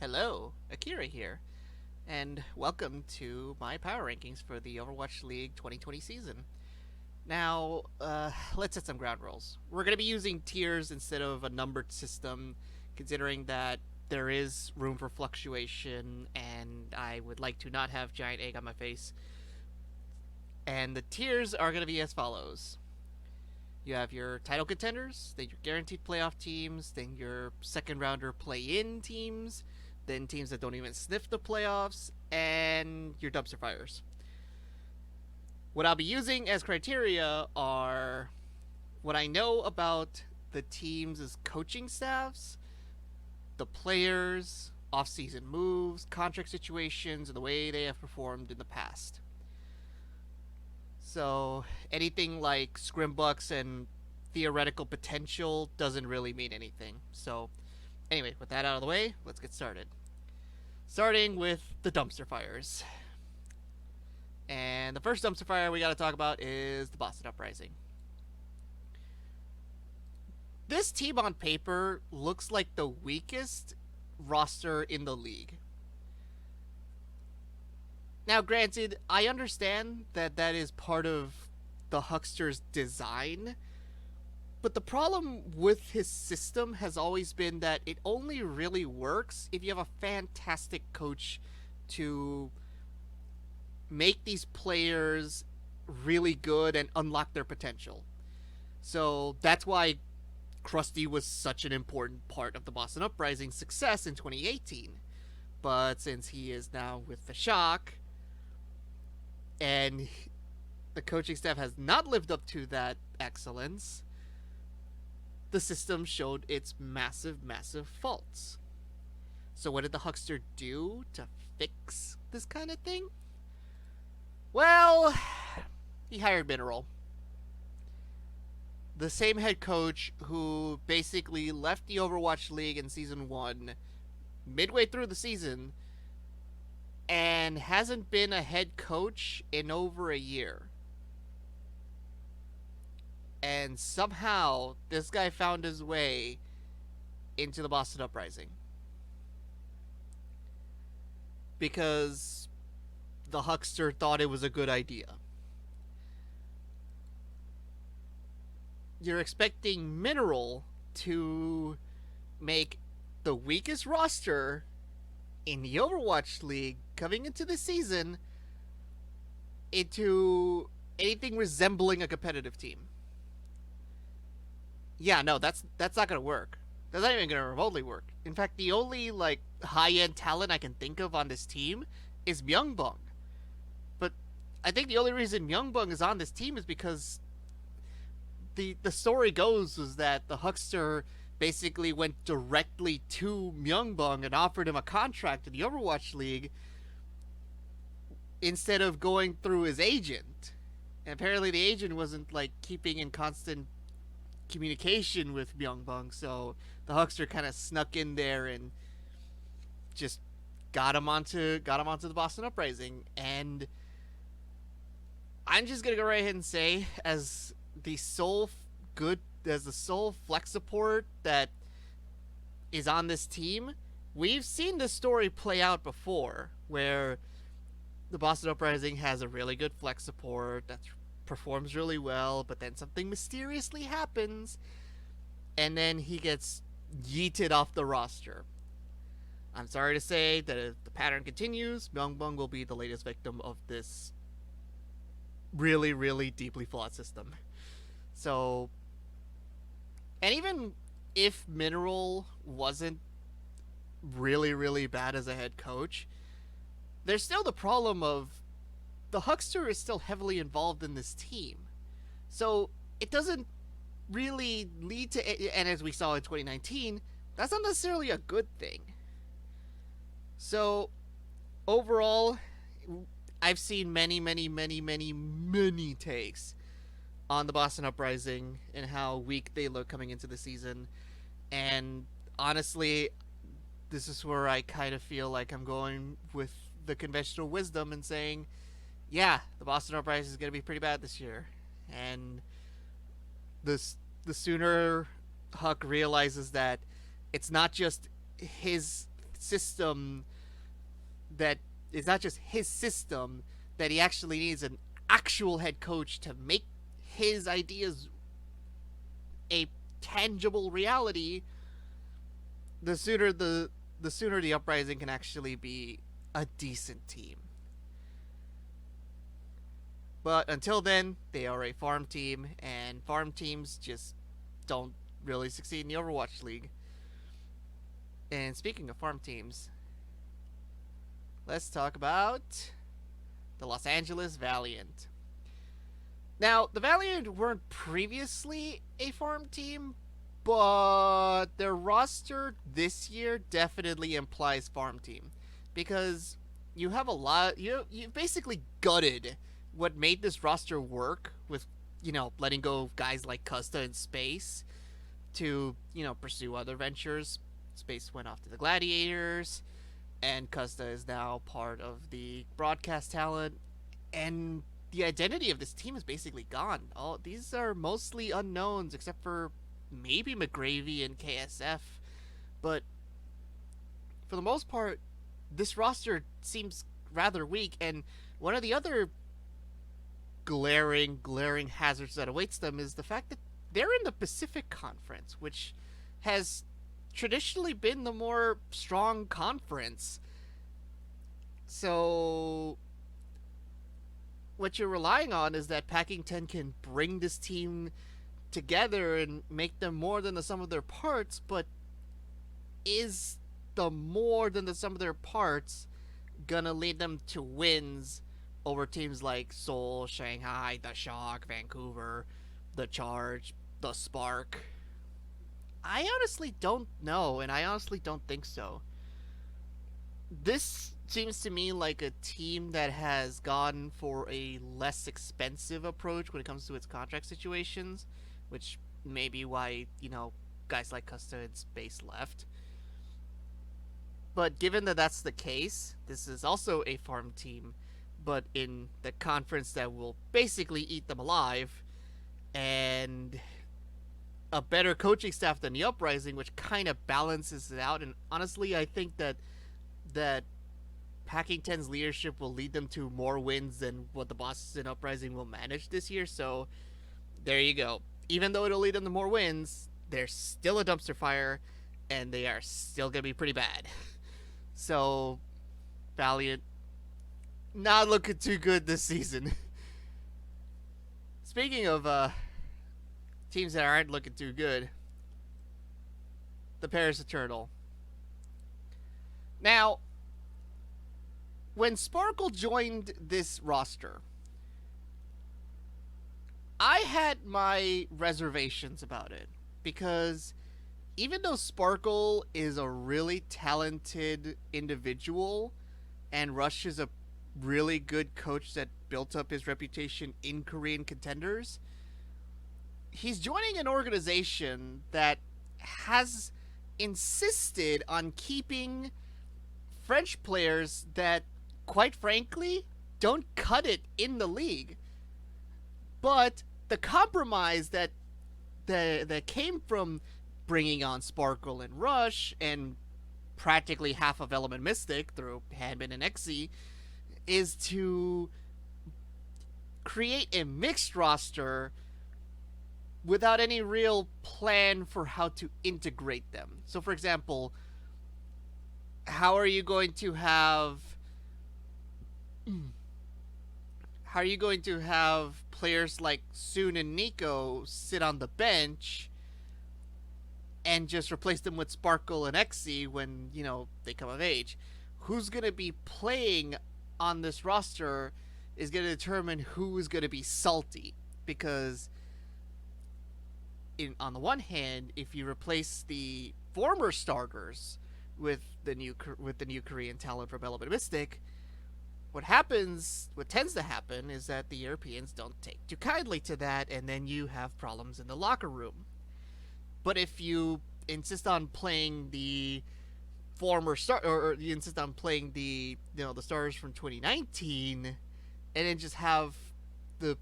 Hello, Akira here, and welcome to my power rankings for the Overwatch League 2020 season. Now, let's set some ground rules. We're going to be using tiers instead of a numbered system, considering that there is room for fluctuation, and I would like to not have giant egg on my face. And the tiers are going to be as follows. You have your title contenders, then your guaranteed playoff teams, then your second rounder play in teams, then teams that don't even sniff the playoffs, and your dumpster fires. What I'll be using as criteria are what I know about the teams' coaching staffs, the players, off-season moves, contract situations, and the way they have performed in the past. So anything like scrimbucks and theoretical potential doesn't really mean anything. So anyway, with that out of the way, let's get started. Starting with the dumpster fires. And the first dumpster fire we got to talk about is the Boston Uprising. This team on paper looks like the weakest roster in the league. Now, granted, I understand that that is part of the Huckster's design, but the problem with his system has always been that it only really works if you have a fantastic coach to make these players really good and unlock their potential. So that's why Krusty was such an important part of the Boston Uprising's success in 2018. But since he is now with the Shock, and the coaching staff has not lived up to that excellence, the system showed its massive, massive faults. So what did the Huckster do to fix this kind of thing? Well, he hired Mineral. The same head coach who basically left the Overwatch League in Season 1 midway through the season and hasn't been a head coach in over a year. And somehow, this guy found his way into the Boston Uprising. Because the Huckster thought it was a good idea. You're expecting Mineral to make the weakest roster in the Overwatch League coming into the season into anything resembling a competitive team. Yeah, no, that's not gonna work. That's not even gonna remotely work. In fact, the only like high-end talent I can think of on this team is Myungbong. But I think the only reason Myungbong is on this team is because the story goes was that the Huckster basically went directly to Myungbong and offered him a contract in the Overwatch League instead of going through his agent. And apparently the agent wasn't like keeping in constant communication with Myungbong, so the Huckster kind of snuck in there and just got him onto the Boston Uprising. And I'm just gonna go right ahead and say, as the sole flex support that is on this team, we've seen this story play out before, where the Boston Uprising has a really good flex support that performs really well, but then something mysteriously happens, and then he gets yeeted off the roster. I'm sorry to say that if the pattern continues, Myungbong will be the latest victim of this really, really deeply flawed system. So, and even if Mineral wasn't really, really bad as a head coach, there's still the problem of the Huckster is still heavily involved in this team. So it doesn't really lead to, and as we saw in 2019, that's not necessarily a good thing. So overall, I've seen many, many, many, many, many takes on the Boston Uprising and how weak they look coming into the season. And honestly, this is where I kind of feel like I'm going with the conventional wisdom and saying, yeah, the Boston Uprising is going to be pretty bad this year. And the sooner Huck realizes that it's not just his system that is not just his system, that he actually needs an actual head coach to make his ideas a tangible reality, the sooner the sooner the uprising can actually be a decent team. But until then, they are a farm team, and farm teams just don't really succeed in the Overwatch League. And speaking of farm teams, let's talk about the Los Angeles Valiant. Now, the Valiant weren't previously a farm team, but their roster this year definitely implies farm team because you have a lot. You basically gutted what made this roster work with letting go of guys like Custa and Space to pursue other ventures. Space went off to the Gladiators, and Custa is now part of the broadcast talent, and the identity of this team is basically gone. All these are mostly unknowns, except for maybe McGravy and KSF, but for the most part, this roster seems rather weak. And one of the other glaring hazards that awaits them is the fact that they're in the Pacific Conference, which has traditionally been the more strong conference. So what you're relying on is that Packington can bring this team together and make them more than the sum of their parts, but is the more than the sum of their parts gonna lead them to wins over teams like Seoul, Shanghai, the Shock, Vancouver, the Charge, the Spark? I honestly don't know, and I honestly don't think so. This seems to me like a team that has gone for a less expensive approach when it comes to its contract situations, which may be why, guys like Custa and Space left. But given that that's the case, this is also a farm team, but in the conference that will basically eat them alive, and a better coaching staff than the Uprising, which kind of balances it out. And honestly, I think that Packington's leadership will lead them to more wins than what the Boston Uprising will manage this year. So there you go. Even though it'll lead them to more wins, they're still a dumpster fire, and they are still going to be pretty bad. So Valiant, not looking too good this season. Speaking of teams that aren't looking too good, the Paris Eternal. Now, when Sparkle joined this roster, I had my reservations about it because even though Sparkle is a really talented individual and Rush is a really good coach that built up his reputation in Korean contenders, he's joining an organization that has insisted on keeping French players that, quite frankly, don't cut it in the league. But the compromise that came from bringing on Sparkle and Rush and practically half of Element Mystic through Hanman and Exy is to create a mixed roster without any real plan for how to integrate them. So, for example, how are you going to have players like Soon and Nico sit on the bench and just replace them with Sparkle and Exy when, they come of age? Who's going to be playing on this roster is going to determine who is going to be salty, because on the one hand, if you replace the former starters with the new Korean talent from Element Mystic, what tends to happen is that the Europeans don't take too kindly to that, and then you have problems in the locker room. But if you insist on playing the former or you insist on playing the the starters from 2019, and then just have the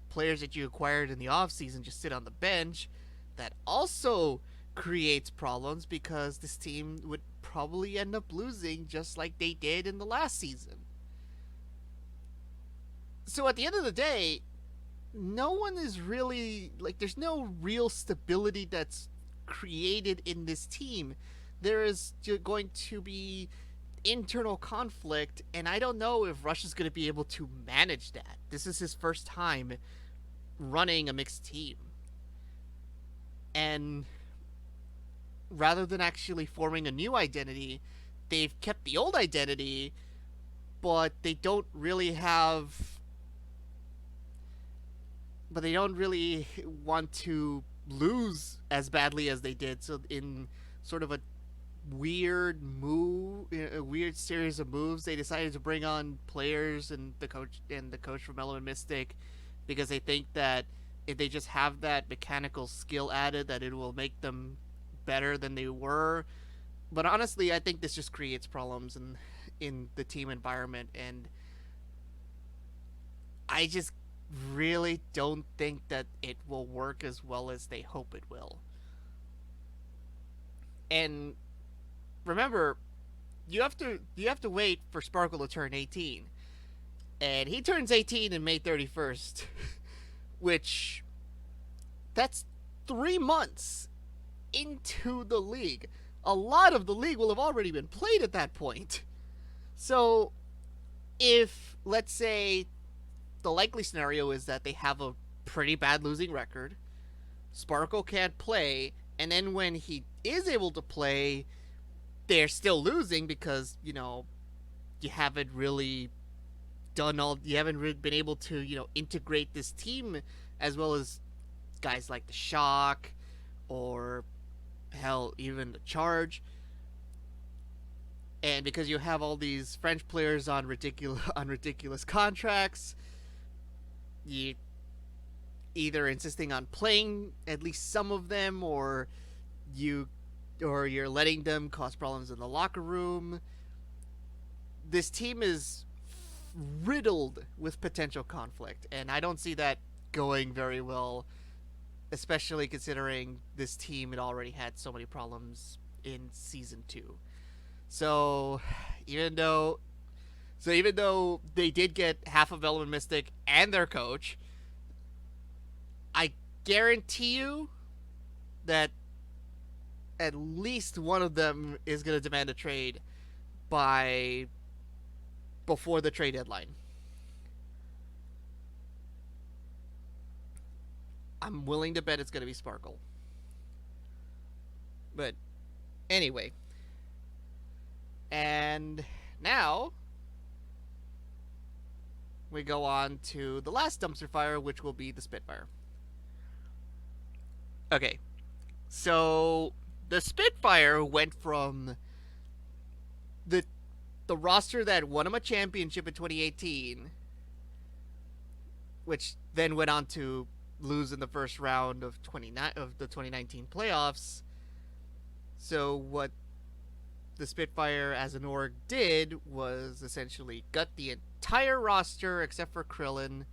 players that you acquired in the offseason just sit on the bench, that also creates problems because this team would probably end up losing just like they did in the last season. So at the end of the day, no one is really like there's no real stability that's created in this team. There is going to be internal conflict, and I don't know if Rush is going to be able to manage that. This is his first time running a mixed team. And rather than actually forming a new identity, they've kept the old identity, but they don't really want to lose as badly as they did. So in sort of a weird series of moves, they decided to bring on players and the coach from Element Mystic because they think that if they just have that mechanical skill added, that it will make them better than they were. But honestly, I think this just creates problems in the team environment, and I just really don't think that it will work as well as they hope it will. And remember, you have to wait for Sparkle to turn 18, and he turns 18 in May 31st, which that's 3 months into the league. A lot of the league will have already been played at that point. So, if let's say the likely scenario is that they have a pretty bad losing record, Sparkle can't play, and then when he is able to play, they're still losing because you haven't really you haven't really been able to integrate this team as well as guys like the Shock or hell even the Charge, and because you have all these French players on ridiculous contracts, you either insisting on playing at least some of them, or you're letting them cause problems in the locker room. This team is riddled with potential conflict, and I don't see that going very well, especially considering this team had already had so many problems in season 2. So even though they did get half of Element Mystic and their coach, I guarantee you that at least one of them is going to demand a trade before the trade deadline. I'm willing to bet it's going to be Sparkle. But anyway, and now we go on to the last dumpster fire, which will be the Spitfire. Okay, so the Spitfire went from the roster that won him a championship in 2018, which then went on to lose in the first round of the 2019 playoffs. So what the Spitfire as an org did was essentially gut the entire roster except for Krillin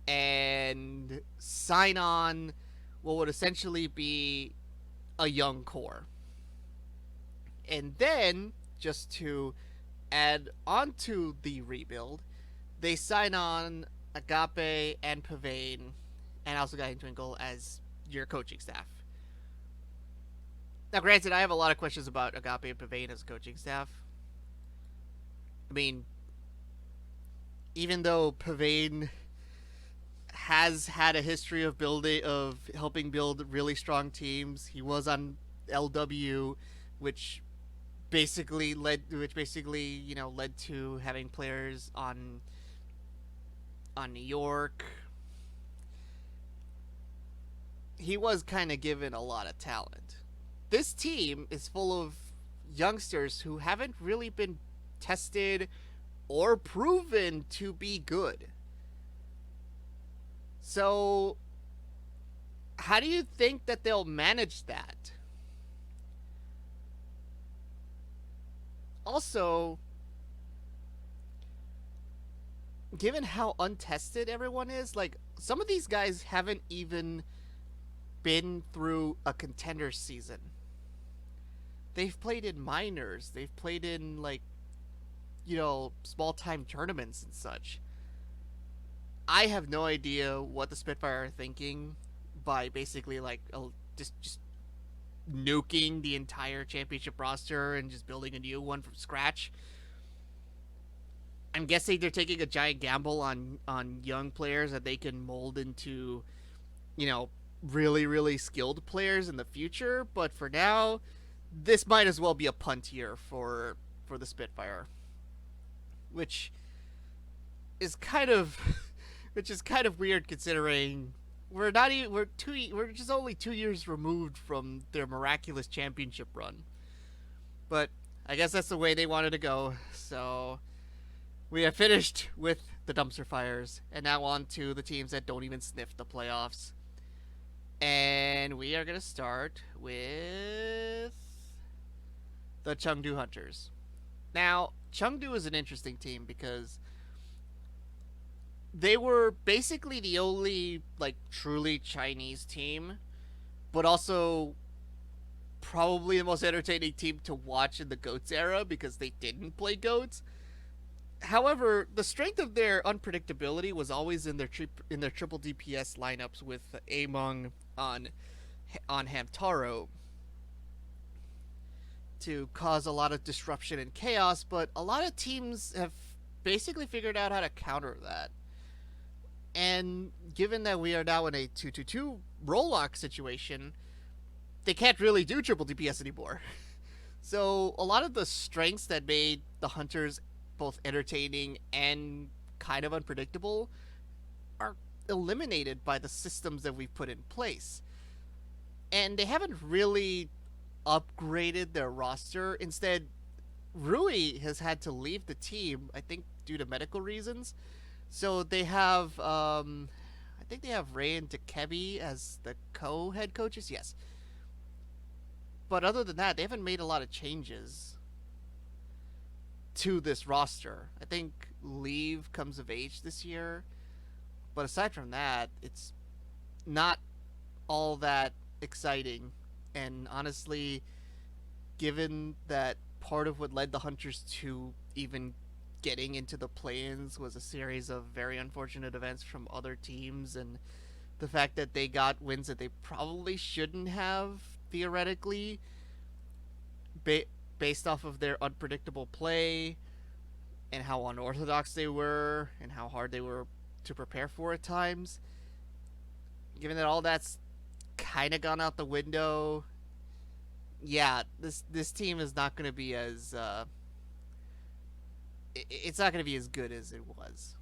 and sign on what would essentially be a young core. And then, just to add on to the rebuild, they sign on Agape and Pavane, and also Guiding Twinkle as your coaching staff. Now, granted, I have a lot of questions about Agape and Pavane as coaching staff. I mean, even though Pavane has had a history of helping build really strong teams, he was on LW, which basically led to having players on New York. He was kind of given a lot of talent. This team is full of youngsters who haven't really been tested or proven to be good. So, how do you think that they'll manage that? Also, given how untested everyone is, like, some of these guys haven't even been through a contender season. they've played in minors. They've played in like small time tournaments and such. I have no idea what the Spitfire are thinking by basically like just nuking the entire championship roster and just building a new one from scratch. I'm guessing they're taking a giant gamble on young players that they can mold into, you know, really skilled players in the future. But for now, this might as well be a punt year for the Spitfire, which is kind of which is kind of weird considering we're just only 2 years removed from their miraculous championship run. But I guess that's the way they wanted to go. So we have finished with the dumpster fires, and now on to the teams that don't even sniff the playoffs. And we are gonna start with the Chengdu Hunters. Now, Chengdu is an interesting team because they were basically the only like truly Chinese team, but also probably the most entertaining team to watch in the GOATS era because they didn't play GOATS. However, the strength of their unpredictability was always in their triple DPS lineups with Among on Hamtaro to cause a lot of disruption and chaos, but a lot of teams have basically figured out how to counter that. And given that we are now in a 2-2-2 roll lock situation, they can't really do triple DPS anymore. So a lot of the strengths that made the Hunters both entertaining and kind of unpredictable are eliminated by the systems that we've put in place. And they haven't really upgraded their roster. Instead, Rui has had to leave the team, I think due to medical reasons. So they have, I think they have Ray and Takebi as the co-head coaches. Yes. But other than that, they haven't made a lot of changes to this roster. I think Leave comes of age this year. But aside from that, it's not all that exciting. And honestly, given that part of what led the Hunters to even getting into the play-ins was a series of very unfortunate events from other teams, and the fact that they got wins that they probably shouldn't have theoretically based off of their unpredictable play and how unorthodox they were and how hard they were to prepare for at times. Given that all that's kind of gone out the window, yeah, this team is not going to be as it's not going to be as good as it was.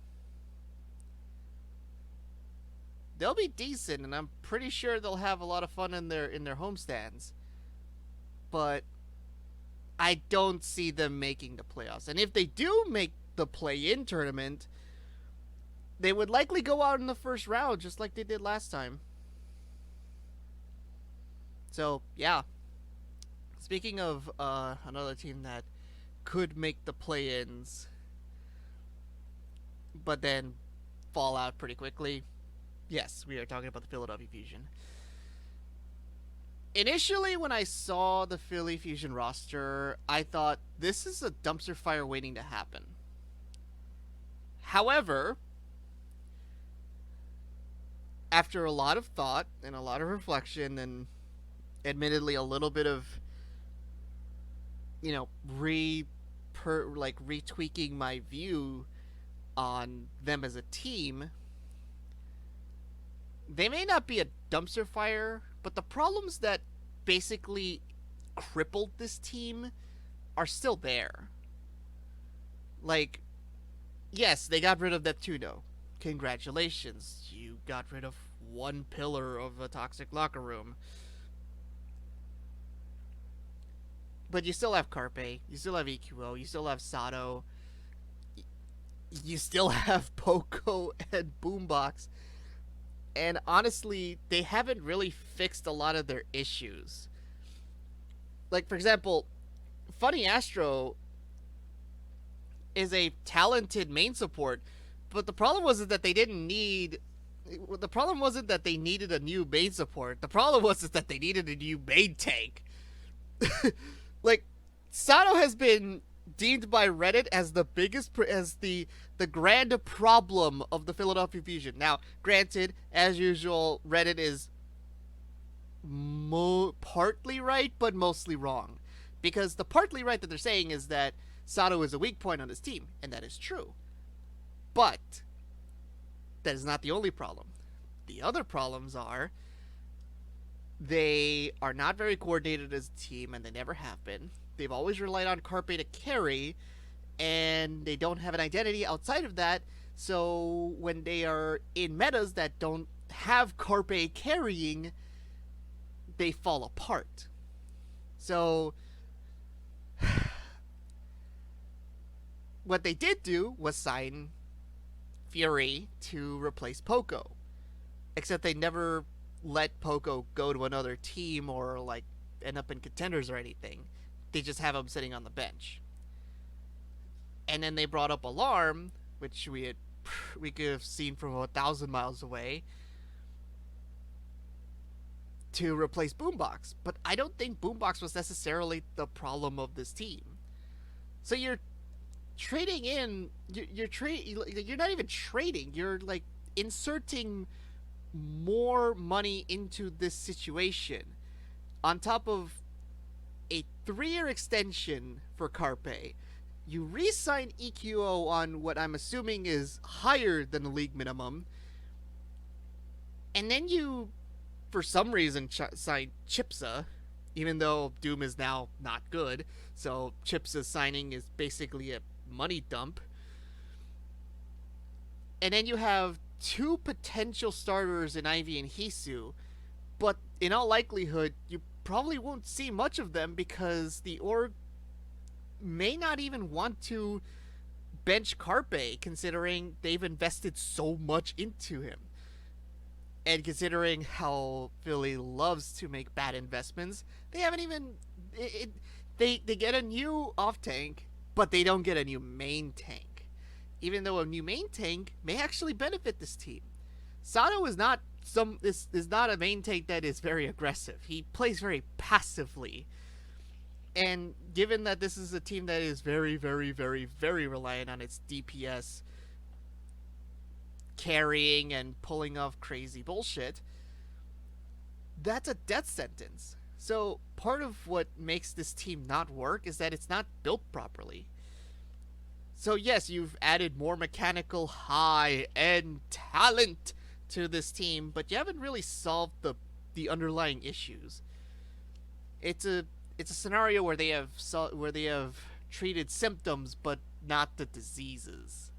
They'll be decent, and I'm pretty sure they'll have a lot of fun in their homestands. But I don't see them making the playoffs. And if they do make the play-in tournament, they would likely go out in the first round, just like they did last time. So, yeah. Speaking of another team that could make the play-ins, but then fall out pretty quickly, yes, we are talking about the Philadelphia Fusion. Initially, when I saw the Philly Fusion roster, I thought, this is a dumpster fire waiting to happen. However, after a lot of thought and a lot of reflection and admittedly a little bit of, retweaking my view on them as a team, they may not be a dumpster fire, but the problems that basically crippled this team are still there. Like, yes, they got rid of Neptuno. Congratulations, you got rid of one pillar of a toxic locker room. But you still have Carpe, you still have EQO, you still have Sato, you still have Poco and Boombox. And honestly, they haven't really fixed a lot of their issues. Like, for example, Funny Astro is a talented main support, but the problem wasn't that they didn't need... The problem wasn't that they needed a new main support. The problem was that they needed a new main tank. Like, Sato has been deemed by Reddit as the grand problem of the Philadelphia Fusion. Now, granted, as usual, Reddit is partly right, but mostly wrong. Because the partly right that they're saying is that Sato is a weak point on this team, and that is true. But that is not the only problem. The other problems are they are not very coordinated as a team, and they never have been. They've always relied on Carpe to carry, and they don't have an identity outside of that. So when they are in metas that don't have Carpe carrying, they fall apart. So what they did do was sign Fury to replace Poco. Except they never let Poco go to another team or like end up in contenders or anything. They just have him sitting on the bench. And then they brought up Alarm, which we could have seen from 1,000 miles away, to replace Boombox. But I don't think Boombox was necessarily the problem of this team. So you're trading in. You're not even trading. You're like inserting more money into this situation on top of a 3-year extension for Carpe. You re-sign EQO on what I'm assuming is higher than the league minimum, and then you, for some reason, sign Chipsa, even though Doom is now not good. So Chipsa's signing is basically a money dump. And then you have 2 potential starters in Ivy and Hisu, but in all likelihood, you probably won't see much of them because the org may not even want to bench Carpe, considering they've invested so much into him. And considering how Philly loves to make bad investments, they haven't even. They get a new off tank, but they don't get a new main tank. Even though a new main tank may actually benefit this team. Sato is not is not a main tank that is very aggressive. He plays very passively. And given that this is a team that is very, very, very, very reliant on its DPS carrying and pulling off crazy bullshit, that's a death sentence. So part of what makes this team not work is that it's not built properly. So yes, you've added more mechanical high-end talent to this team, but you haven't really solved the underlying issues. It's a scenario where they have treated symptoms but not the diseases,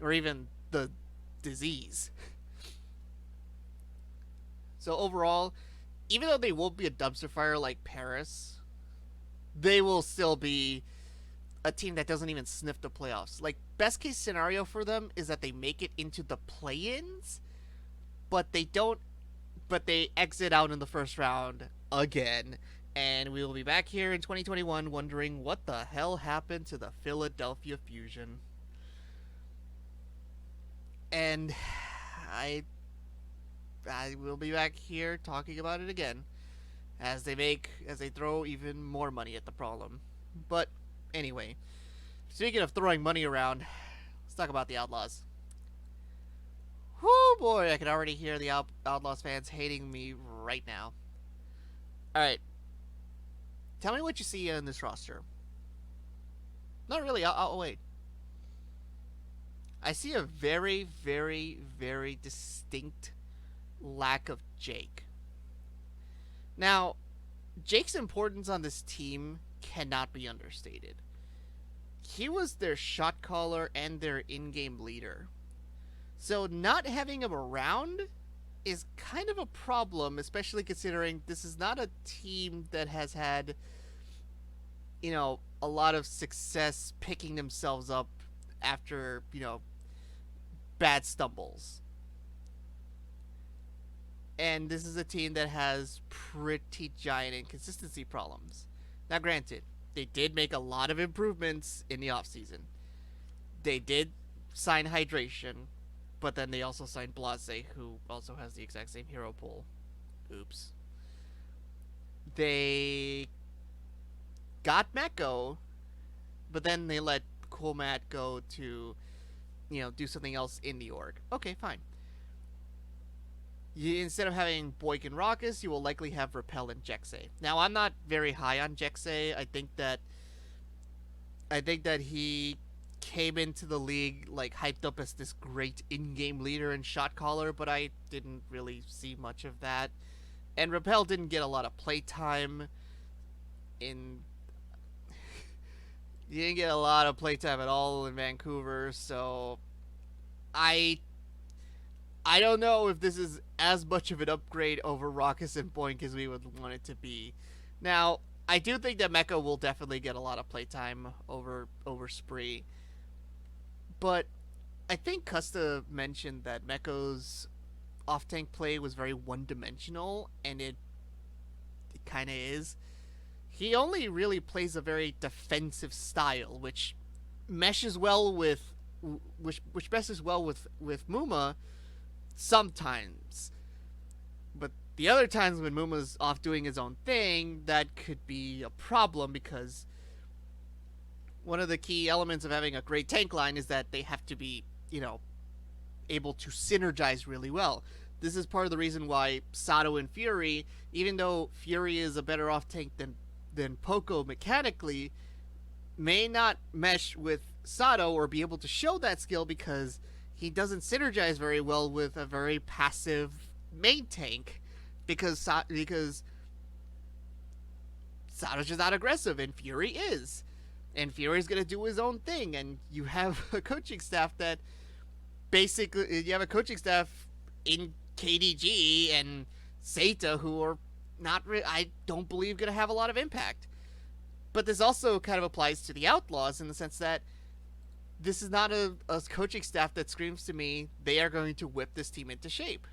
or even the disease. So overall, even though they won't be a dumpster fire like Paris, they will still be a team that doesn't even sniff the playoffs. Like, best case scenario for them is that they make it into the play-ins, but they don't. But they exit out in the first round again, and we will be back here in 2021 wondering what the hell happened to the Philadelphia Fusion. And I will be back here talking about it again as they throw even more money at the problem. But anyway, speaking of throwing money around, let's talk about the Outlaws. Whoo boy, I can already hear the Outlaws fans hating me right now. Alright. Tell me what you see in this roster. Not really, I'll wait. I see a very, very, very distinct lack of Jake. Now, Jake's importance on this team cannot be understated. He was their shot caller and their in-game leader. So not having him around is kind of a problem, especially considering this is not a team that has had, a lot of success picking themselves up after, bad stumbles. And this is a team that has pretty giant inconsistency problems. Now, granted, they did make a lot of improvements in the offseason. They did sign Hydration, but then they also signed Blase, who also has the exact same hero pool. Oops. They got Meko, but then they let Cool Matt go to, do something else in the org. Okay, fine. Instead of having Boyk and Raucus, you will likely have Repel and Jexay. Now, I'm not very high on Jexay. I think that he came into the league like hyped up as this great in-game leader and shot caller, but I didn't really see much of that. And Repel didn't get a lot of playtime in he didn't get a lot of playtime at all in Vancouver, so I I don't know if this is as much of an upgrade over Raucus and Boink as we would want it to be. Now, I do think that Mecha will definitely get a lot of playtime over Spree, but I think Custa mentioned that Mecho's off tank play was very one dimensional, and it kind of is. He only really plays a very defensive style, which meshes well with which meshes well with Muma sometimes. But the other times when Muma's off doing his own thing, that could be a problem because one of the key elements of having a great tank line is that they have to be, able to synergize really well. This is part of the reason why Sato and Fury, even though Fury is a better off tank than Poco mechanically, may not mesh with Sato or be able to show that skill because he doesn't synergize very well with a very passive main tank because Sato's just not aggressive and Fury is. And Fury's going to do his own thing, and you have a coaching staff that basically in KDG and Seita who are I don't believe going to have a lot of impact. But this also kind of applies to the Outlaws in the sense that this is not a coaching staff that screams to me they are going to whip this team into shape.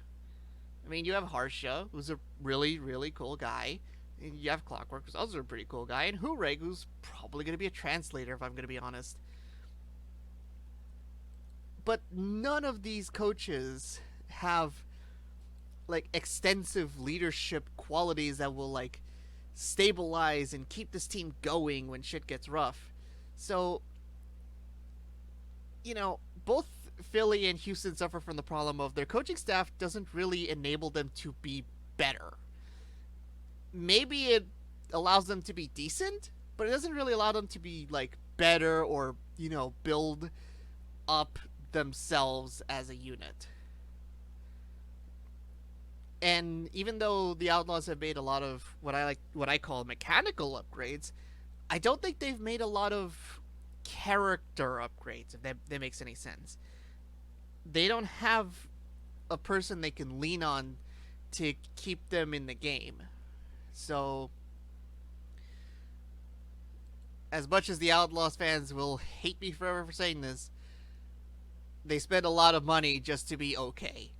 I mean, you have Harsha, who's a really, really cool guy. And you have Clockwork, who's also a pretty cool guy. And Hureg, who's probably going to be a translator, if I'm going to be honest. But none of these coaches have like extensive leadership qualities that will like stabilize and keep this team going when shit gets rough. So, both Philly and Houston suffer from the problem of their coaching staff doesn't really enable them to be better. Maybe it allows them to be decent, but it doesn't really allow them to be like better or, build up themselves as a unit. And even though the Outlaws have made a lot of what I call mechanical upgrades, I don't think they've made a lot of character upgrades, if that makes any sense. They don't have a person they can lean on to keep them in the game. So, as much as the Outlaws fans will hate me forever for saying this, they spend a lot of money just to be okay.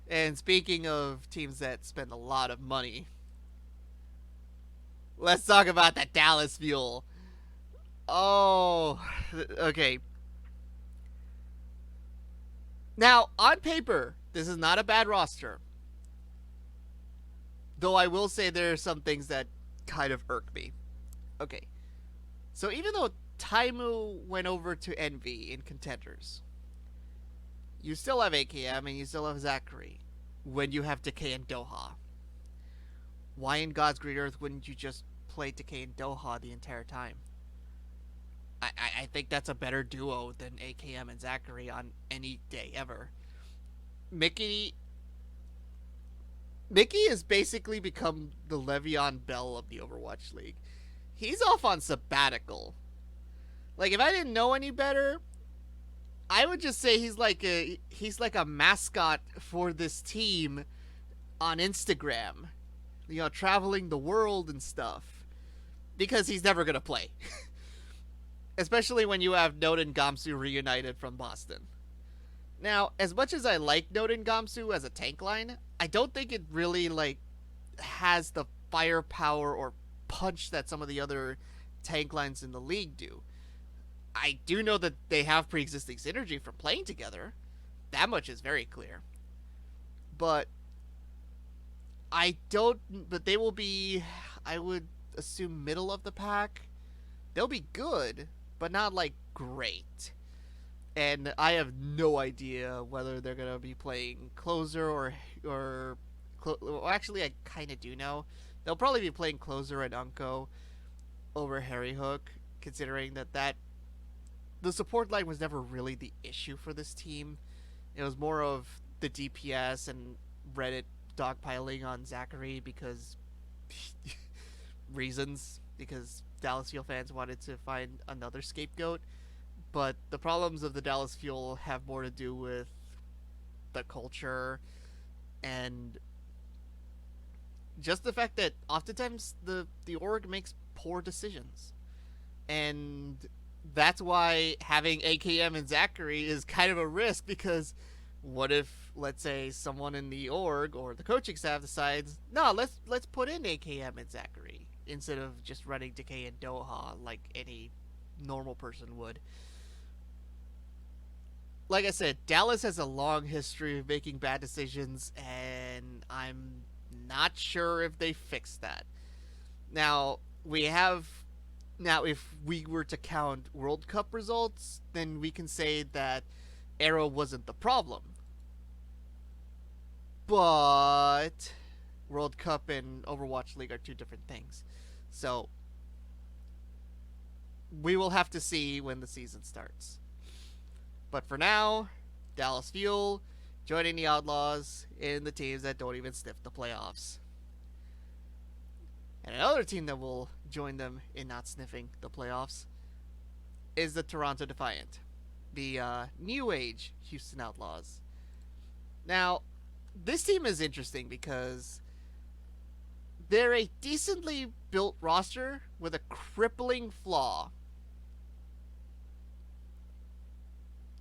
And speaking of teams that spend a lot of money, let's talk about that Dallas Fuel. Oh, okay. Now, on paper, this is not a bad roster. Though I will say there are some things that kind of irk me. Okay. So even though Taimu went over to Envy in Contenders, you still have AKM and you still have Zachary when you have Decay and Doha. Why in God's green earth wouldn't you just play Decay and Doha the entire time? I think that's a better duo than AKM and Zachary on any day ever. Mickey has basically become the Le'Veon Bell of the Overwatch League. He's off on sabbatical. Like, if I didn't know any better, I would just say he's like a mascot for this team on Instagram. Traveling the world and stuff. Because he's never going to play. Especially when you have Note and Gamsu reunited from Boston. Now, as much as I like Note and Gamsu as a tank line, I don't think it really has the firepower or punch that some of the other tank lines in the league do. I do know that they have pre-existing synergy from playing together. That much is very clear. But they will be I would assume middle of the pack. They'll be good, but not like great. And I have no idea whether they're gonna be playing closer or well, actually, I kind of do know. They'll probably be playing closer and Unko over Harry Hook, considering that the support line was never really the issue for this team. It was more of the DPS and Reddit dogpiling on Zachary because reasons, because Dallas Fuel fans wanted to find another scapegoat. But the problems of the Dallas Fuel have more to do with the culture and just the fact that oftentimes the org makes poor decisions. And that's why having AKM and Zachary is kind of a risk because what if, let's say, someone in the org or the coaching staff decides, no, let's put in AKM and Zachary instead of just running Decay and Doha like any normal person would. Like I said, Dallas has a long history of making bad decisions, and I'm not sure if they fixed that. Now, we have. Now, if we were to count World Cup results, then we can say that Arrow wasn't the problem. But World Cup and Overwatch League are two different things. So, we will have to see when the season starts. But for now, Dallas Fuel joining the Outlaws in the teams that don't even sniff the playoffs. And another team that will join them in not sniffing the playoffs is the Toronto Defiant, the New Age Houston Outlaws. Now, this team is interesting because they're a decently built roster with a crippling flaw.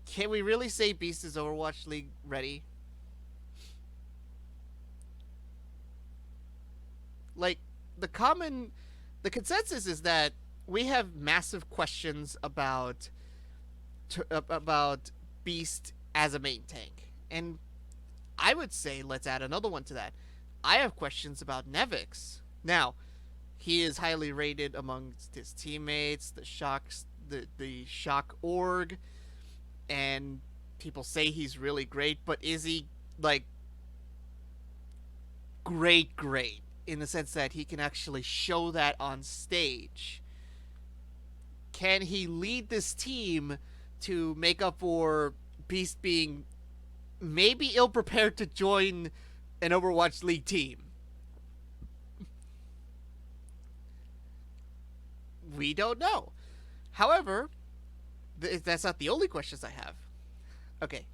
Can we really say Beast is Overwatch League ready? Like, the consensus is that we have massive questions about Beast as a main tank. And I would say let's add another one to that. I have questions about Nevix. Now, he is highly rated amongst his teammates, the Shock org, and people say he's really great, but is he like great in the sense that he can actually show that on stage? Can he lead this team to make up for Beast being maybe ill prepared to join an Overwatch League team? We don't know. However, that's not the only questions I have. Okay.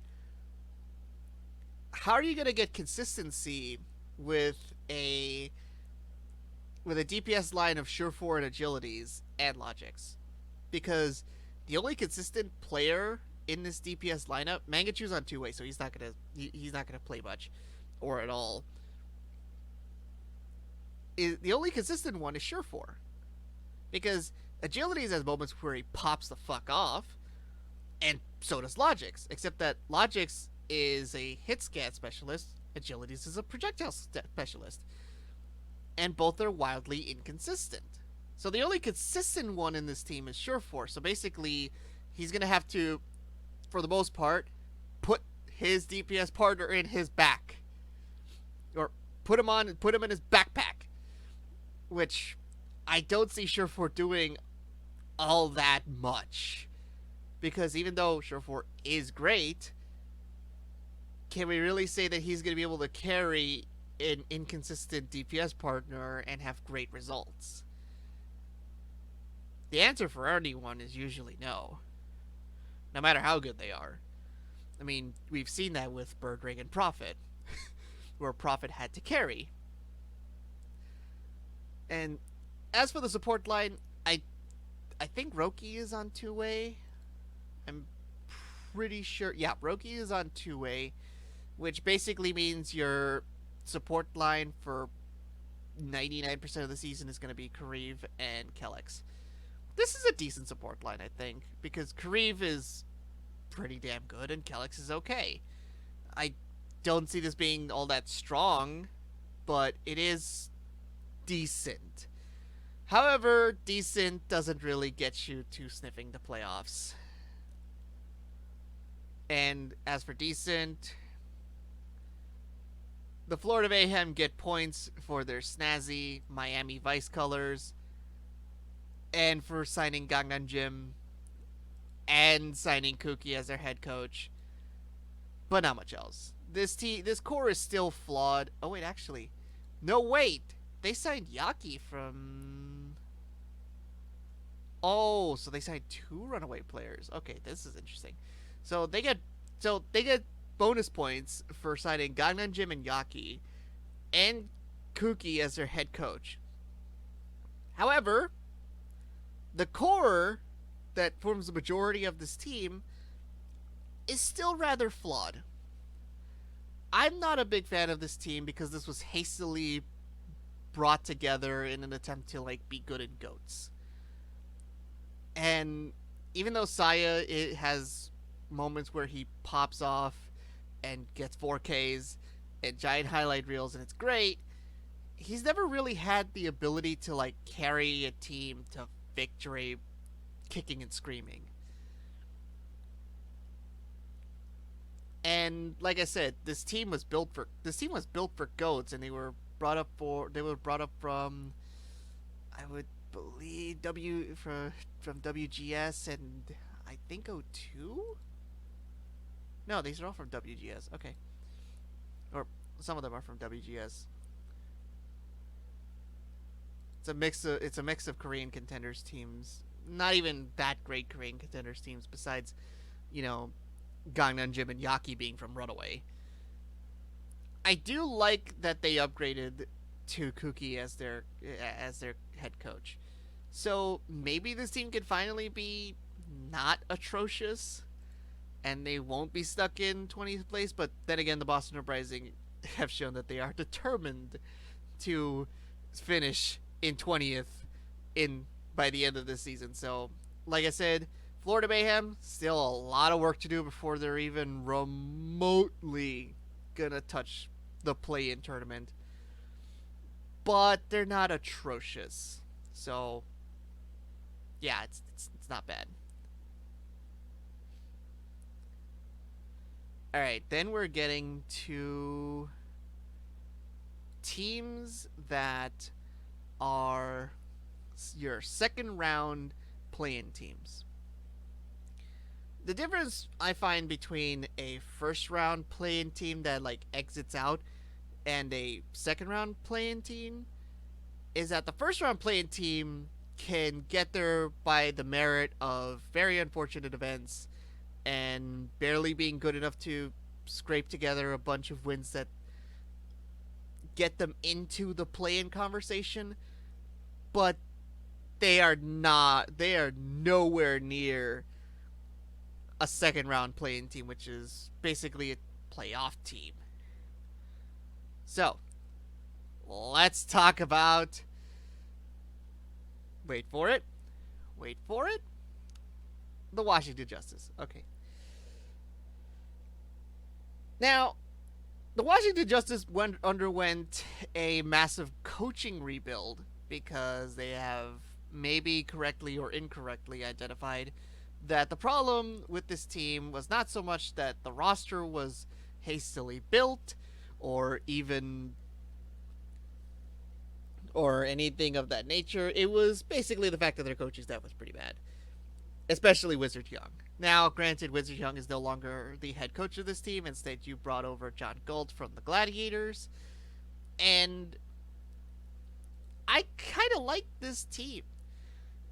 How are you going to get consistency with a DPS line of Surefour and Agilities and Logics? Because the only consistent player in this DPS lineup, Mangachu's on two-way, so he's not gonna play much or at all. The only consistent one is Surefour, because Agilities has moments where he pops the fuck off, and so does Logics, except that Logics is a hit scan specialist, Agilities is a projectile specialist, and both are wildly inconsistent. So the only consistent one in this team is Surefour. So basically, he's gonna have to, for the most part, put his DPS partner in his back, or put him in his backpack, which I don't see Surefour doing all that much, because even though Surefour is great, can we really say that he's gonna be able to carry an inconsistent DPS partner and have great results? The answer for anyone is usually no. No matter how good they are. I mean, we've seen that with Birdring and Prophet, where Prophet had to carry. And as for the support line, I think Roki is on two-way. I'm pretty sure. Yeah, Roki is on two-way, which basically means your support line for 99% of the season is going to be Kariv and Kellex. This is a decent support line, I think, because Kariv is pretty damn good and Kellex is okay. I don't see this being all that strong, but it is decent. However, decent doesn't really get you to sniffing the playoffs. And as for decent, the Florida Mayhem get points for their snazzy Miami Vice colors and for signing Gangnam Jim and signing Kuki as their head coach, but not much else. This core is still flawed. Oh wait, actually, no wait, they signed Yaki from. Oh, so they signed two runaway players. Okay, this is interesting. So they get bonus points for signing Gangnam Jim and Yaki, and Kuki as their head coach. However, the core that forms the majority of this team is still rather flawed. I'm not a big fan of this team because this was hastily brought together in an attempt to like be good in goats. And even though Saya it has moments where he pops off and gets 4Ks and giant highlight reels and it's great, he's never really had the ability to like carry a team to victory kicking and screaming. And like I said, this team was built for goats, and they were brought up from I would believe from WGS and I think O2. No, these are all from WGS. Okay, or some of them are from WGS. It's a mix of Korean contenders teams. Not even that great Korean contenders teams. Besides, you know, Gangnam Jim and Yaki being from Runaway. I do like that they upgraded to Kuki as their head coach. So maybe this team could finally be not atrocious, and they won't be stuck in 20th place. But then again, the Boston Uprising have shown that they are determined to finish in 20th in by the end of this season. So, like I said, Florida Mayhem still a lot of work to do before they're even remotely gonna touch the play-in tournament. But they're not atrocious. So, yeah, it's not bad. All right, then we're getting to teams that are your second round play-in teams. The difference I find between a first round play-in team that like exits out and a second round play-in team is that the first round play-in team can get there by the merit of very unfortunate events and barely being good enough to scrape together a bunch of wins that get them into the play-in conversation, but they are nowhere near a second round play-in team, which is basically a playoff team. So, let's talk about. Wait for it. Wait for it. The Washington Justice. Okay. Now, the Washington Justice underwent a massive coaching rebuild because they have maybe correctly or incorrectly identified that the problem with this team was not so much that the roster was hastily built or even or anything of that nature. It was basically the fact that their coaching staff was pretty bad, especially Wizard Young. Now, granted, Wizard Young is no longer the head coach of this team. Instead, you brought over John Galt from the Gladiators, and I kind of like this team.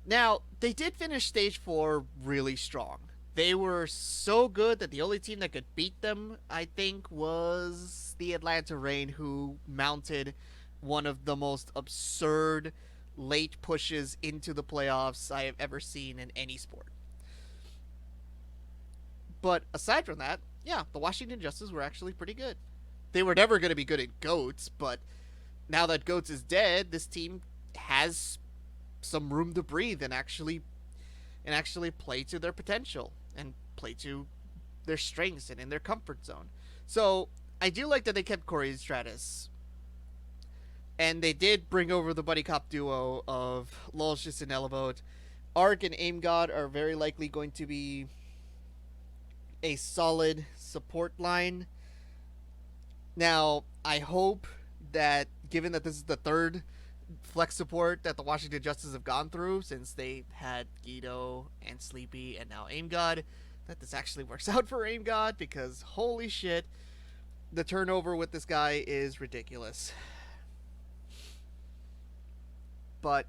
Now, they did finish stage 4 really strong. They were so good that the only team that could beat them, I think, was the Atlanta Reign, who mounted one of the most absurd late pushes into the playoffs I have ever seen in any sport. But aside from that, yeah, the Washington Justice were actually pretty good. They were never going to be good at GOATS, but now that GOATS is dead, this team has some room to breathe and actually play to their potential and play to their strengths and in their comfort zone. So I do like that they kept Corey Stratus. And they did bring over the buddy cop duo of Lolshis and Elevate. Arc and Aim God are very likely going to be a solid support line. Now, I hope that, given that this is the third flex support that the Washington Justice have gone through since they had Guido and Sleepy and now Aim God, that this actually works out for Aim God, because holy shit, the turnover with this guy is ridiculous. But,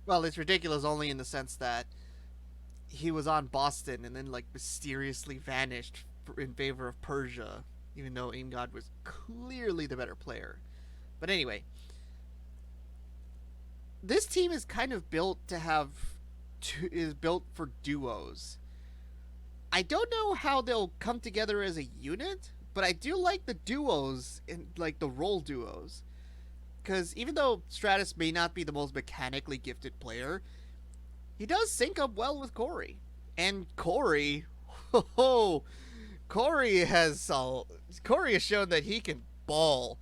well, it's ridiculous only in the sense that he was on Boston and then like mysteriously vanished in favor of Persia, even though Aim God was clearly the better player. But anyway, this team is kind of built to have is built for duos. I don't know how they'll come together as a unit, but I do like the duos and like the role duos. Because even though Stratus may not be the most mechanically gifted player, he does sync up well with Corey. And Corey, oh, Corey has shown that he can ball.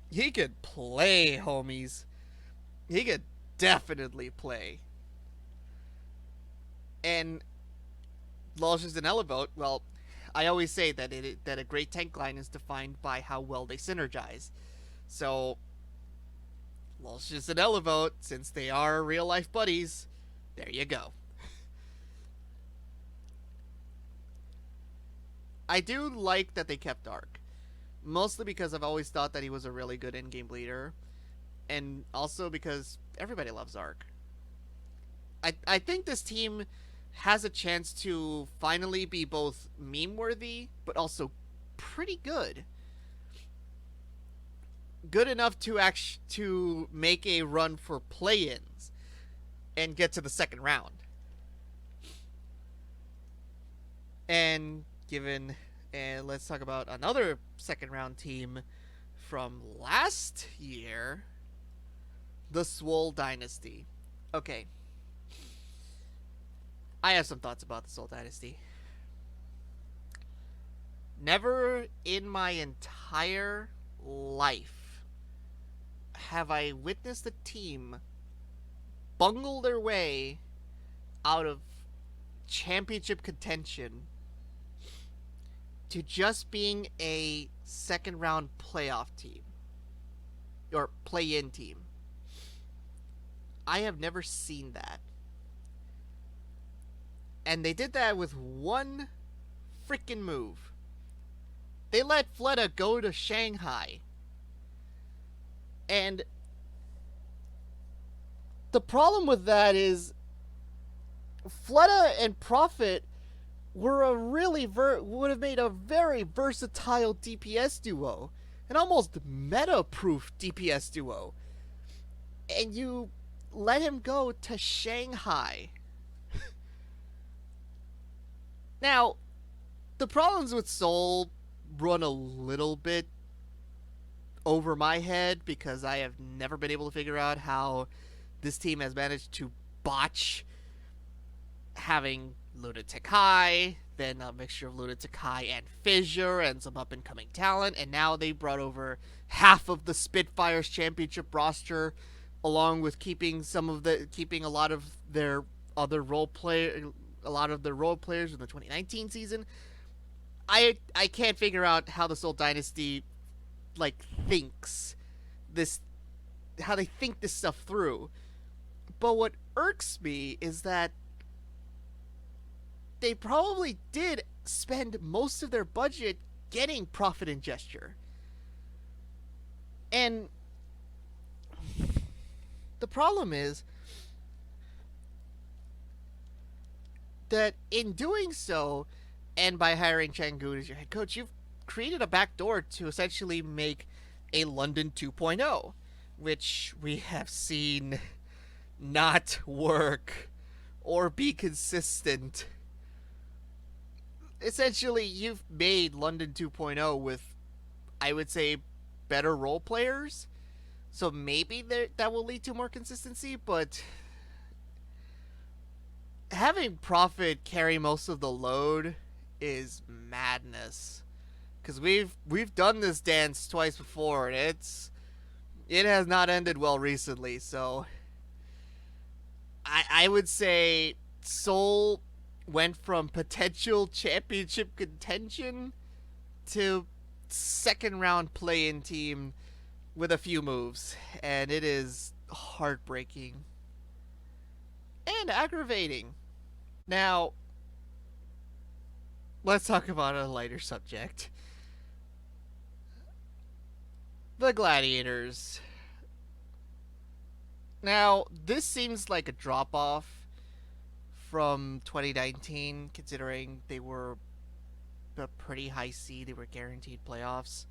He can play, homies. He can definitely play. And Lolshis and Elevate, well, I always say that that a great tank line is defined by how well they synergize. So Lolshis and Elevate, since they are real life buddies, there you go. I do like that they kept Arc, mostly because I've always thought that he was a really good in-game leader, and also because everybody loves Arc. I think this team has a chance to finally be both meme-worthy, but also pretty good. Good enough to make a run for play-ins and get to the second round. And let's talk about another second round team from last year, the Swole Dynasty. Okay. I have some thoughts about the Swole Dynasty. Never in my entire life have I witnessed a team bungle their way out of championship contention to just being a second round playoff team or play-in team. I have never seen that. And they did that with one freaking move. They let Fleta go to Shanghai. And the problem with that is Fleta and Prophet were would have made a very versatile DPS duo, an almost meta-proof DPS duo, and you let him go to Shanghai. Now, the problems with Seoul run a little bit over my head because I have never been able to figure out how this team has managed to botch having Lunatic High, then a mixture of Lunatic High and Fissure and some up-and-coming talent, and now they brought over half of the Spitfires championship roster, along with keeping a lot of their role players in the 2019 season. I can't figure out how the Seoul Dynasty thinks this, how they think this stuff through. But what irks me is that they probably did spend most of their budget getting Prophet and Gesture. And the problem is that in doing so, and by hiring Changun as your head coach, you've created a backdoor to essentially make a London 2.0, which we have seen not work or be consistent. Essentially, you've made London 2.0 with, I would say, better role players. So maybe that will lead to more consistency, but having Prophet carry most of the load is madness. because we've done this dance twice before, and it has not ended well recently. So I would say Seoul went from potential championship contention to second round play in team with a few moves, and it is heartbreaking and aggravating. Now, let's talk about a lighter subject. The Gladiators. Now, this seems like a drop off from 2019, considering they were a pretty high seed, they were guaranteed playoffs.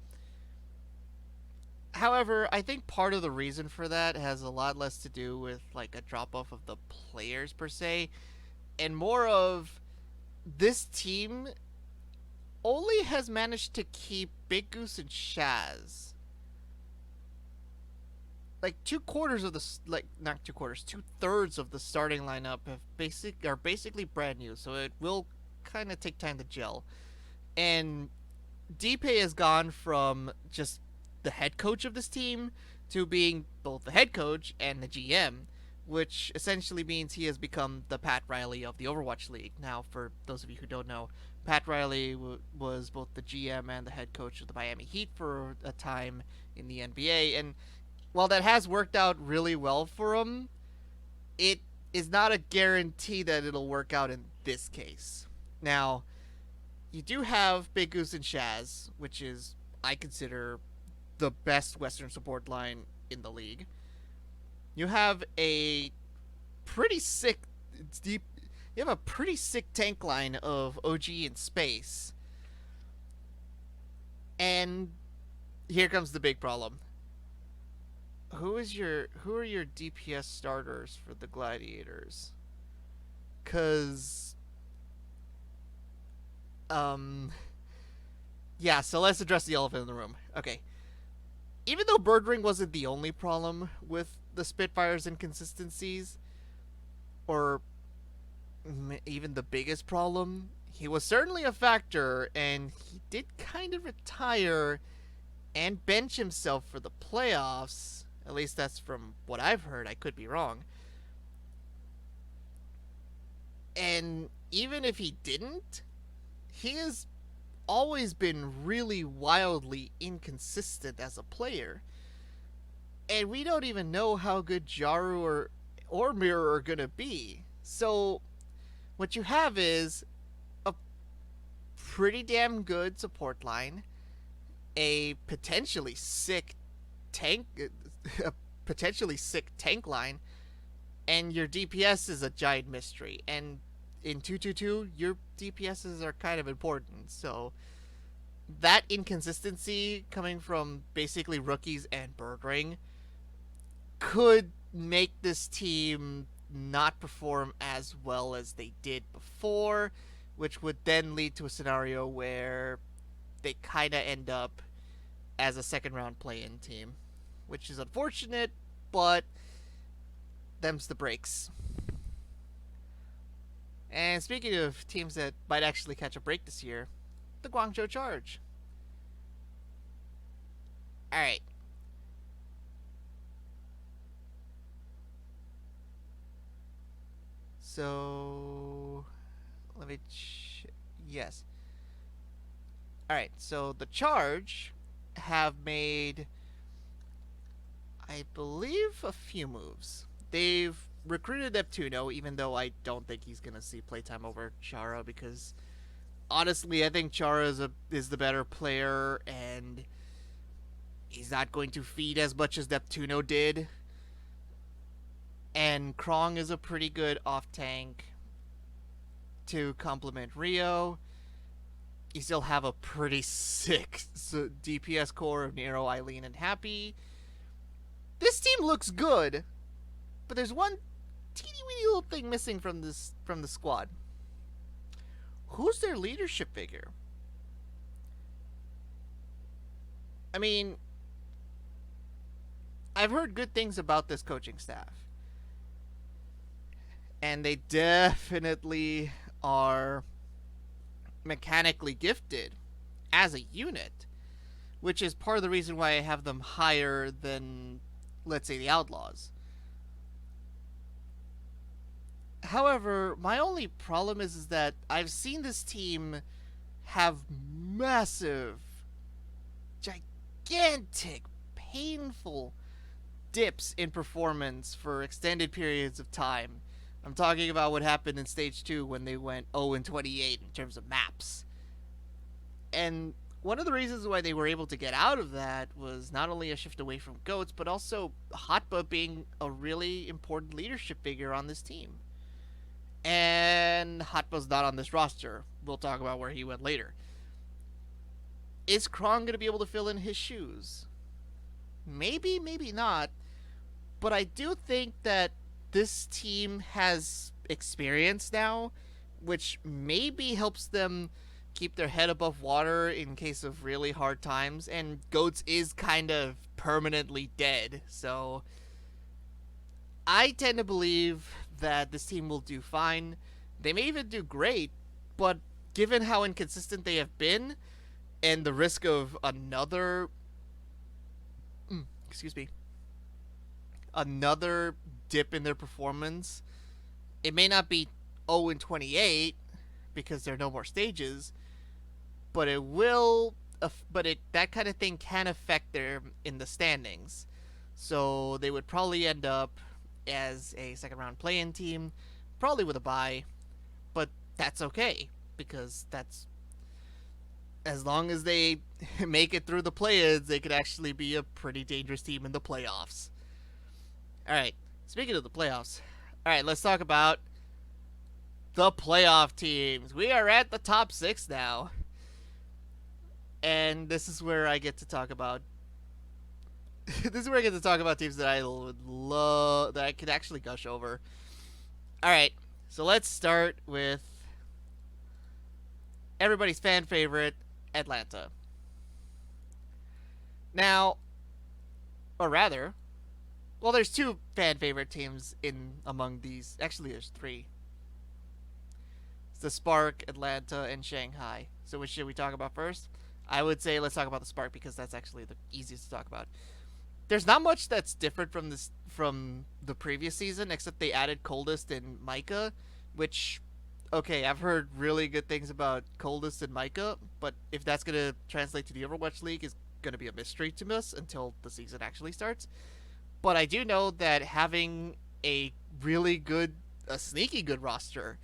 However, I think part of the reason for that has a lot less to do with like a drop off of the players per se, and more of this team only has managed to keep Big Goose and Shaz. Like 2 quarters of the like not 2 quarters, 2/3 of the starting lineup are basically brand new, so it will kind of take time to gel. And Deepay has gone from just the head coach of this team to being both the head coach and the GM, which essentially means he has become the Pat Riley of the Overwatch League. Now, for those of you who don't know, Pat Riley was both the GM and the head coach of the Miami Heat for a time in the NBA, and while that has worked out really well for him, it is not a guarantee that it'll work out in this case. Now, you do have Big Goose and Shaz, which is, I consider, the best Western support line in the league. You have a pretty sick, it's deep. You have a pretty sick tank line of OG in space, and here comes the big problem. Who are your DPS starters for the Gladiators? Cause yeah, so let's address the elephant in the room. Okay. Even though Birdring wasn't the only problem with the Spitfire's inconsistencies, or even the biggest problem, he was certainly a factor, and he did kind of retire and bench himself for the playoffs. At least that's from what I've heard. I could be wrong. And even if he didn't, he has always been really wildly inconsistent as a player. And we don't even know how good Jaru or Mirror are going to be. So, what you have is a pretty damn good support line, a potentially sick tank a potentially sick tank line, and your DPS is a giant mystery. And in 222, your DPSs are kind of important. So that inconsistency coming from basically rookies and Birdring could make this team not perform as well as they did before, which would then lead to a scenario where they kind of end up as a second round play-in team, which is unfortunate, but them's the breaks. And speaking of teams that might actually catch a break this year, the Guangzhou Charge. Alright. So, let me yes. Alright, so the Charge have made, I believe, a few moves. They've recruited Neptuno, even though I don't think he's going to see playtime over Chara, because honestly, I think Chara is the better player, and he's not going to feed as much as Neptuno did. And Krong is a pretty good off tank to complement Rio. You still have a pretty sick DPS core of Nero, Eileen, and Happy. This team looks good, but there's one teeny weeny little thing missing from the squad. Who's their leadership figure? I mean, I've heard good things about this coaching staff, and they definitely are mechanically gifted. as a unit, which is part of the reason why I have them higher than, let's say, the Outlaws. However, my only problem is that I've seen this team have massive, gigantic, painful dips in performance for extended periods of time. I'm talking about what happened in stage 2 when they went 0 and 28 in terms of maps. And one of the reasons why they were able to get out of that was not only a shift away from goats, but also Hotba being a really important leadership figure on this team. And Hotba's not on this roster. We'll talk about where he went later. Is Krong going to be able to fill in his shoes? Maybe, maybe not. But I do think that this team has experience now, which maybe helps them keep their head above water in case of really hard times. And Goats is kind of permanently dead, so I tend to believe that this team will do fine. They may even do great, but given how inconsistent they have been and the risk of another excuse me, another dip in their performance, it may not be 0 and 28 because there are no more stages, but it will. But that kind of thing can affect them in the standings. So they would probably end up as a second round play-in team, probably with a bye, but that's okay because that's as long as they make it through the play-ins, they could actually be a pretty dangerous team in the playoffs. All right, speaking of the playoffs, all right, let's talk about the playoff teams. We are at the top 6 now, and this is where I get to talk about. This is where I get to talk about teams that I would love, that I could actually gush over. All right, so let's start with everybody's fan favorite, Atlanta. Now, or rather, well, there's 2 fan favorite teams in among these. Actually, there's 3. It's the Spark, Atlanta, and Shanghai. So which should we talk about first? I would say let's talk about the Spark because that's actually the easiest to talk about. There's not much that's different from the previous season except they added Coldest and Micah, which okay, I've heard really good things about Coldest and Micah, but if that's gonna translate to the Overwatch League is gonna be a mystery to us until the season actually starts. But I do know that having a really good, a sneaky good roster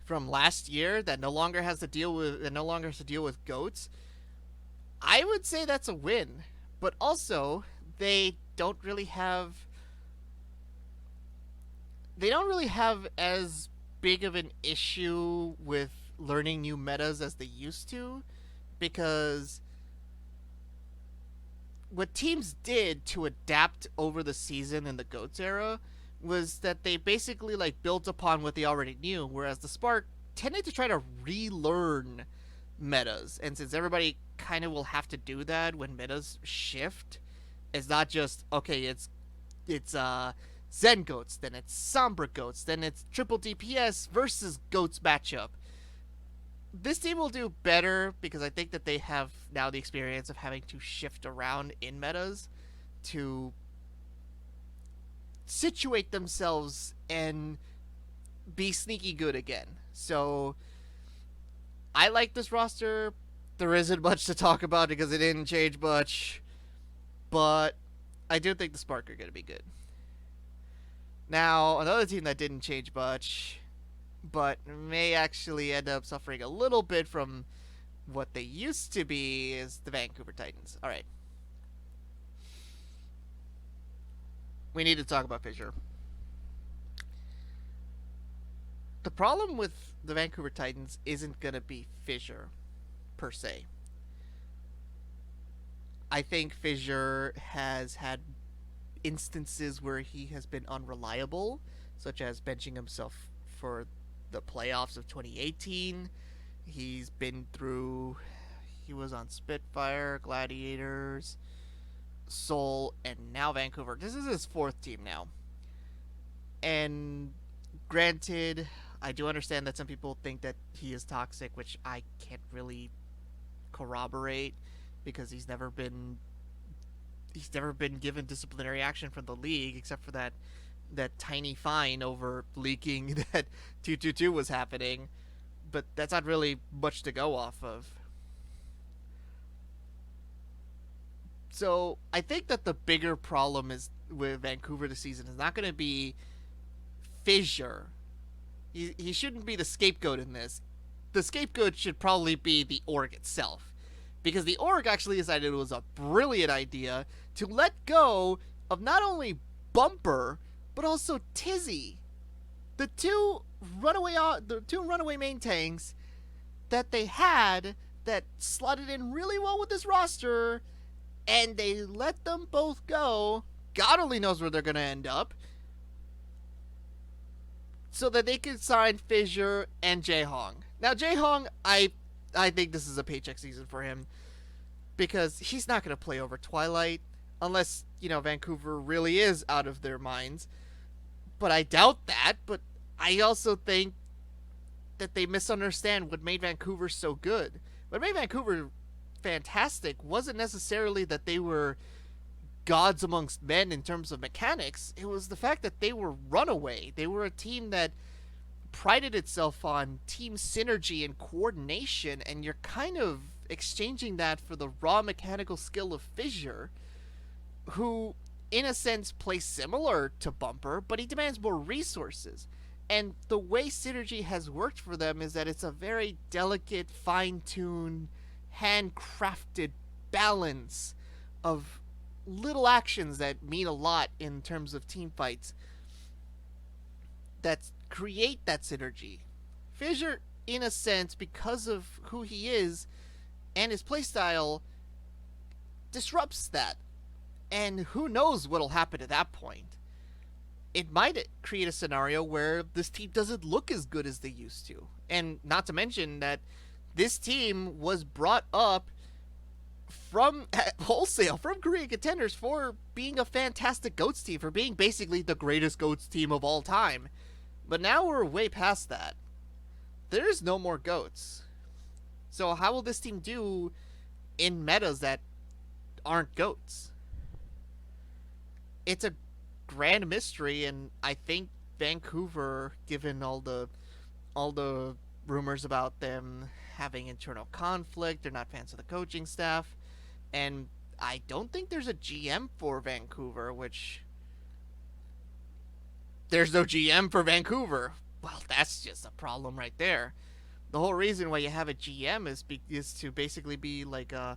from last year that no longer has to deal with goats, I would say that's a win. But also, they don't really have as big of an issue with learning new metas as they used to, because what teams did to adapt over the season in the GOATS era was that they basically like built upon what they already knew, whereas the Spark tended to try to relearn metas. And since everybody kind of will have to do that when metas shift, it's not just okay, it's Zen Goats, then it's Sombra Goats, then it's triple DPS versus Goats matchup. This team will do better because I think that they have now the experience of having to shift around in metas to situate themselves and be sneaky good again. So I like this roster. There isn't much to talk about because it didn't change much, but I do think the Spark are going to be good. Now, another team that didn't change much, but may actually end up suffering a little bit from what they used to be, is the Vancouver Titans. All right. We need to talk about Fissure. The problem with the Vancouver Titans isn't going to be Fissure, per se. I think Fissure has had instances where he has been unreliable, such as benching himself for the playoffs of 2018. He was on Spitfire, Gladiators, Seoul, and now Vancouver. This is his 4th team now. And granted, I do understand that some people think that he is toxic, which I can't really corroborate because he's never been given disciplinary action from the league except for that tiny fine over leaking that 222 was happening, but that's not really much to go off of. So I think that the bigger problem is with Vancouver this season is not going to be Fissure. He shouldn't be the scapegoat in this. The scapegoat should probably be the org itself, because the org actually decided it was a brilliant idea to let go of not only Bumper but also Tizzy, the two runaway main tanks that they had that slotted in really well with this roster, and they let them both go. God only knows where they're going to end up, so that they could sign Fissure and Jaehong. Now, Jaehong, I think this is a paycheck season for him because he's not going to play over Twilight unless, Vancouver really is out of their minds. But I doubt that. But I also think that they misunderstand what made Vancouver so good. What made Vancouver fantastic wasn't necessarily that they were gods amongst men in terms of mechanics. It was the fact that they were runaway. They were a team that prided itself on team synergy and coordination, and you're kind of exchanging that for the raw mechanical skill of Fissure, who in a sense plays similar to Bumper, but he demands more resources. And the way synergy has worked for them is that it's a very delicate, fine-tuned, handcrafted balance of little actions that mean a lot in terms of team fights that create that synergy. Fissure, in a sense, because of who he is and his playstyle, disrupts that. And who knows what'll happen at that point. It might create a scenario where this team doesn't look as good as they used to. And not to mention that this team was brought up from wholesale, from Korean contenders, for being a fantastic GOATS team, for being basically the greatest GOATS team of all time. But now we're way past that. There's no more GOATS. So how will this team do in metas that aren't GOATs? It's a grand mystery, and I think Vancouver, given all the rumors about them having internal conflict, they're not fans of the coaching staff, and I don't think there's a GM for Vancouver, which there's no GM for Vancouver. Well, that's just a problem right there. The whole reason why you have a GM is to basically be like a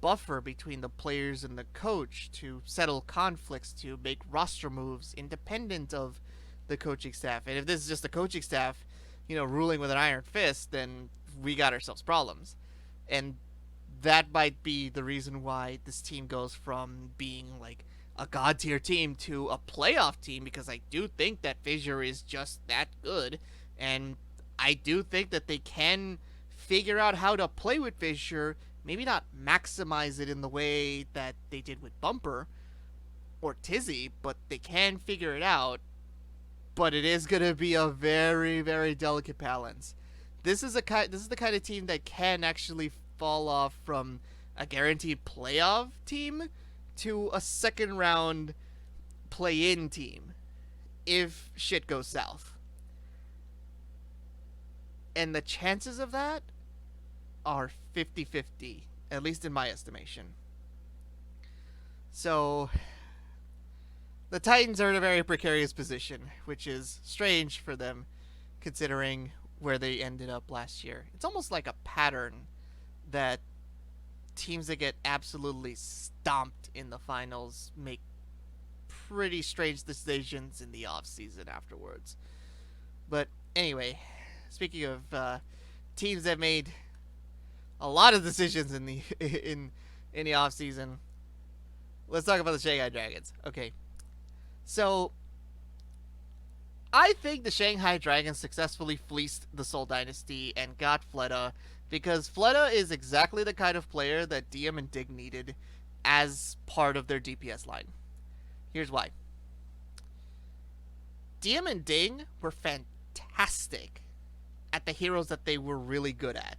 buffer between the players and the coach, to settle conflicts, to make roster moves independent of the coaching staff. And if this is just the coaching staff, ruling with an iron fist, then we got ourselves problems. And that might be the reason why this team goes from being like a god tier team to a playoff team, because I do think that Fissure is just that good, and I do think that they can figure out how to play with Fissure. Maybe not maximize it in the way that they did with Bumper or Tizzy, but they can figure it out. But it is going to be a very, very delicate balance. This is the kind of team that can actually fall off from a guaranteed playoff team to a second round play-in team if shit goes south. And the chances of that are 50-50, at least in my estimation. So the Titans are in a very precarious position, which is strange for them considering where they ended up last year. It's almost like a pattern that teams that get absolutely stomped in the finals make pretty strange decisions in the offseason afterwards. But anyway, speaking of teams that made a lot of decisions in the in the offseason, let's talk about the Shanghai Dragons. Okay, so I think the Shanghai Dragons successfully fleeced the Seoul Dynasty and got Fleta, because Fleta is exactly the kind of player that DM and Dig needed as part of their DPS line. Here's why. Diem and Ding were fantastic at the heroes that they were really good at,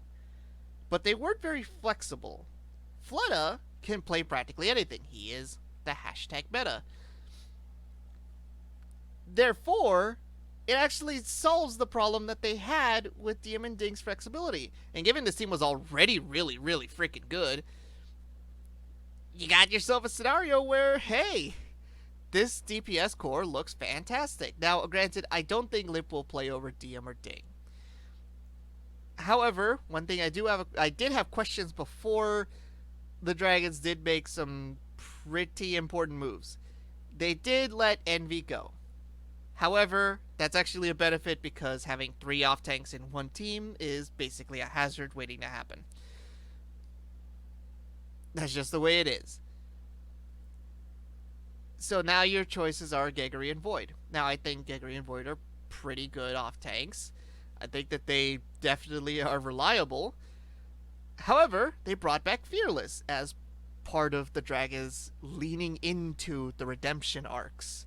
but they weren't very flexible. Flutta can play practically anything. He is the hashtag meta. Therefore, it actually solves the problem that they had with Diem and Ding's flexibility. And given this team was already really, really freaking good, you got yourself a scenario where, hey, this DPS core looks fantastic. Now, granted, I don't think Lip will play over Diem or Ding. However, one thing I did have questions before the Dragons did make some pretty important moves. They did let Envy go. However, that's actually a benefit because having 3 off tanks in one team is basically a hazard waiting to happen. That's just the way it is. So now your choices are Gregory and Void. Now I think Gregory and Void are pretty good off tanks. I think that they definitely are reliable. However, they brought back Fearless as part of the Dragons leaning into the redemption arcs.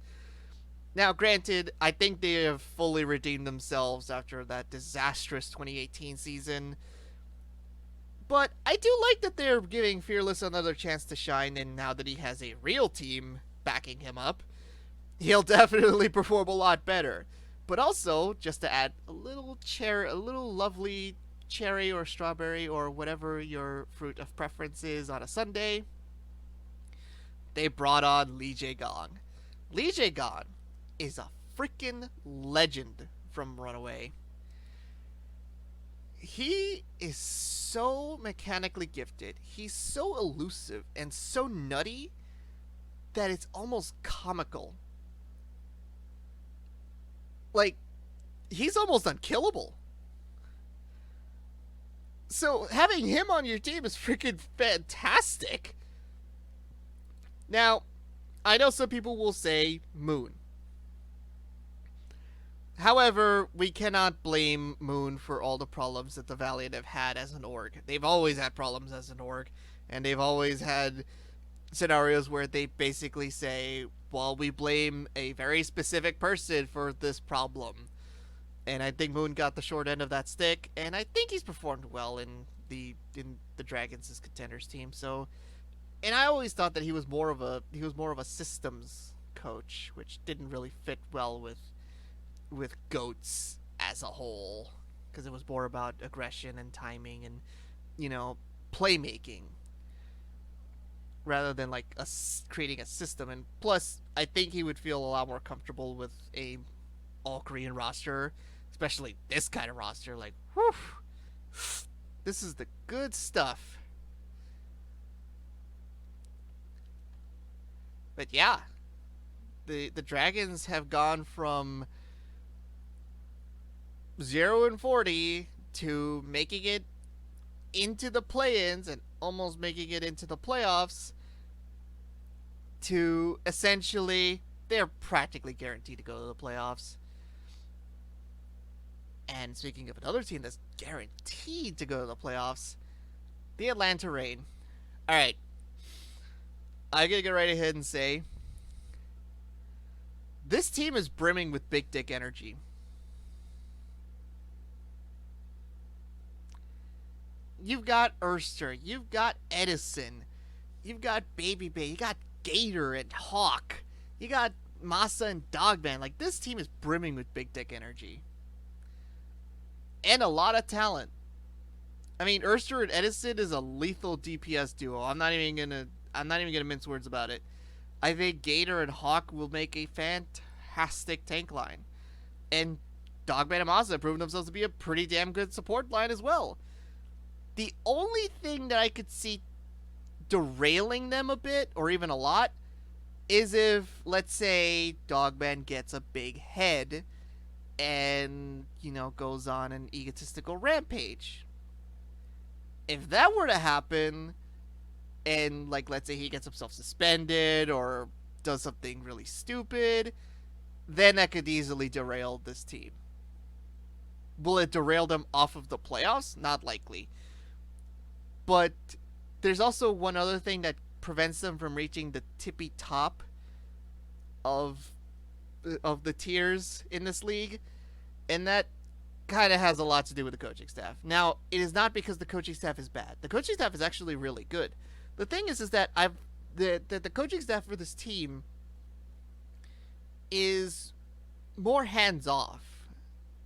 Now, granted, I think they have fully redeemed themselves after that disastrous 2018 season. But I do like that they're giving Fearless another chance to shine, and now that he has a real team backing him up, he'll definitely perform a lot better. But also, just to add a little lovely cherry or strawberry or whatever your fruit of preference is on a Sunday, they brought on Lee Jae Gong. Lee Jae Gong is a freaking legend from Runaway. He is so mechanically gifted. He's so elusive and so nutty that it's almost comical. Like, he's almost unkillable. So having him on your team is freaking fantastic. Now, I know some people will say Moon. However, we cannot blame Moon for all the problems that the Valiant have had as an org. They've always had problems as an org, and they've always had scenarios where they basically say, well, we blame a very specific person for this problem. And I think Moon got the short end of that stick, and I think he's performed well in the Dragons' contenders team. So, and I always thought that he was more of a systems coach, which didn't really fit well with GOATs as a whole, because it was more about aggression and timing and, playmaking rather than like creating a system. And plus, I think he would feel a lot more comfortable with a all Korean roster, especially this kind of roster. Like, whew, this is the good stuff. But yeah, the Dragons have gone from 0-40 to making it into the play-ins and almost making it into the playoffs to essentially they're practically guaranteed to go to the playoffs. And speaking of another team that's guaranteed to go to the playoffs, the Atlanta Reign. Alright, I'm going to get right ahead and say this team is brimming with big dick energy. You've got Erster, you've got Edison, you've got Baby Bay, you got Gator and Hawk, you got Masa and Dogman. Like, this team is brimming with big dick energy. And a lot of talent. I mean, Erster and Edison is a lethal DPS duo. I'm not even gonna mince words about it. I think Gator and Hawk will make a fantastic tank line. And Dogman and Masa have proven themselves to be a pretty damn good support line as well. The only thing that I could see derailing them a bit, or even a lot, is if, let's say, Dogman gets a big head and, goes on an egotistical rampage. If that were to happen, and, let's say he gets himself suspended or does something really stupid, then that could easily derail this team. Will it derail them off of the playoffs? Not likely. But there's also one other thing that prevents them from reaching the tippy top of the tiers in this league, and that kind of has a lot to do with the coaching staff. Now, it is not because the coaching staff is bad. The coaching staff is actually really good. The thing is that the coaching staff for this team is more hands off,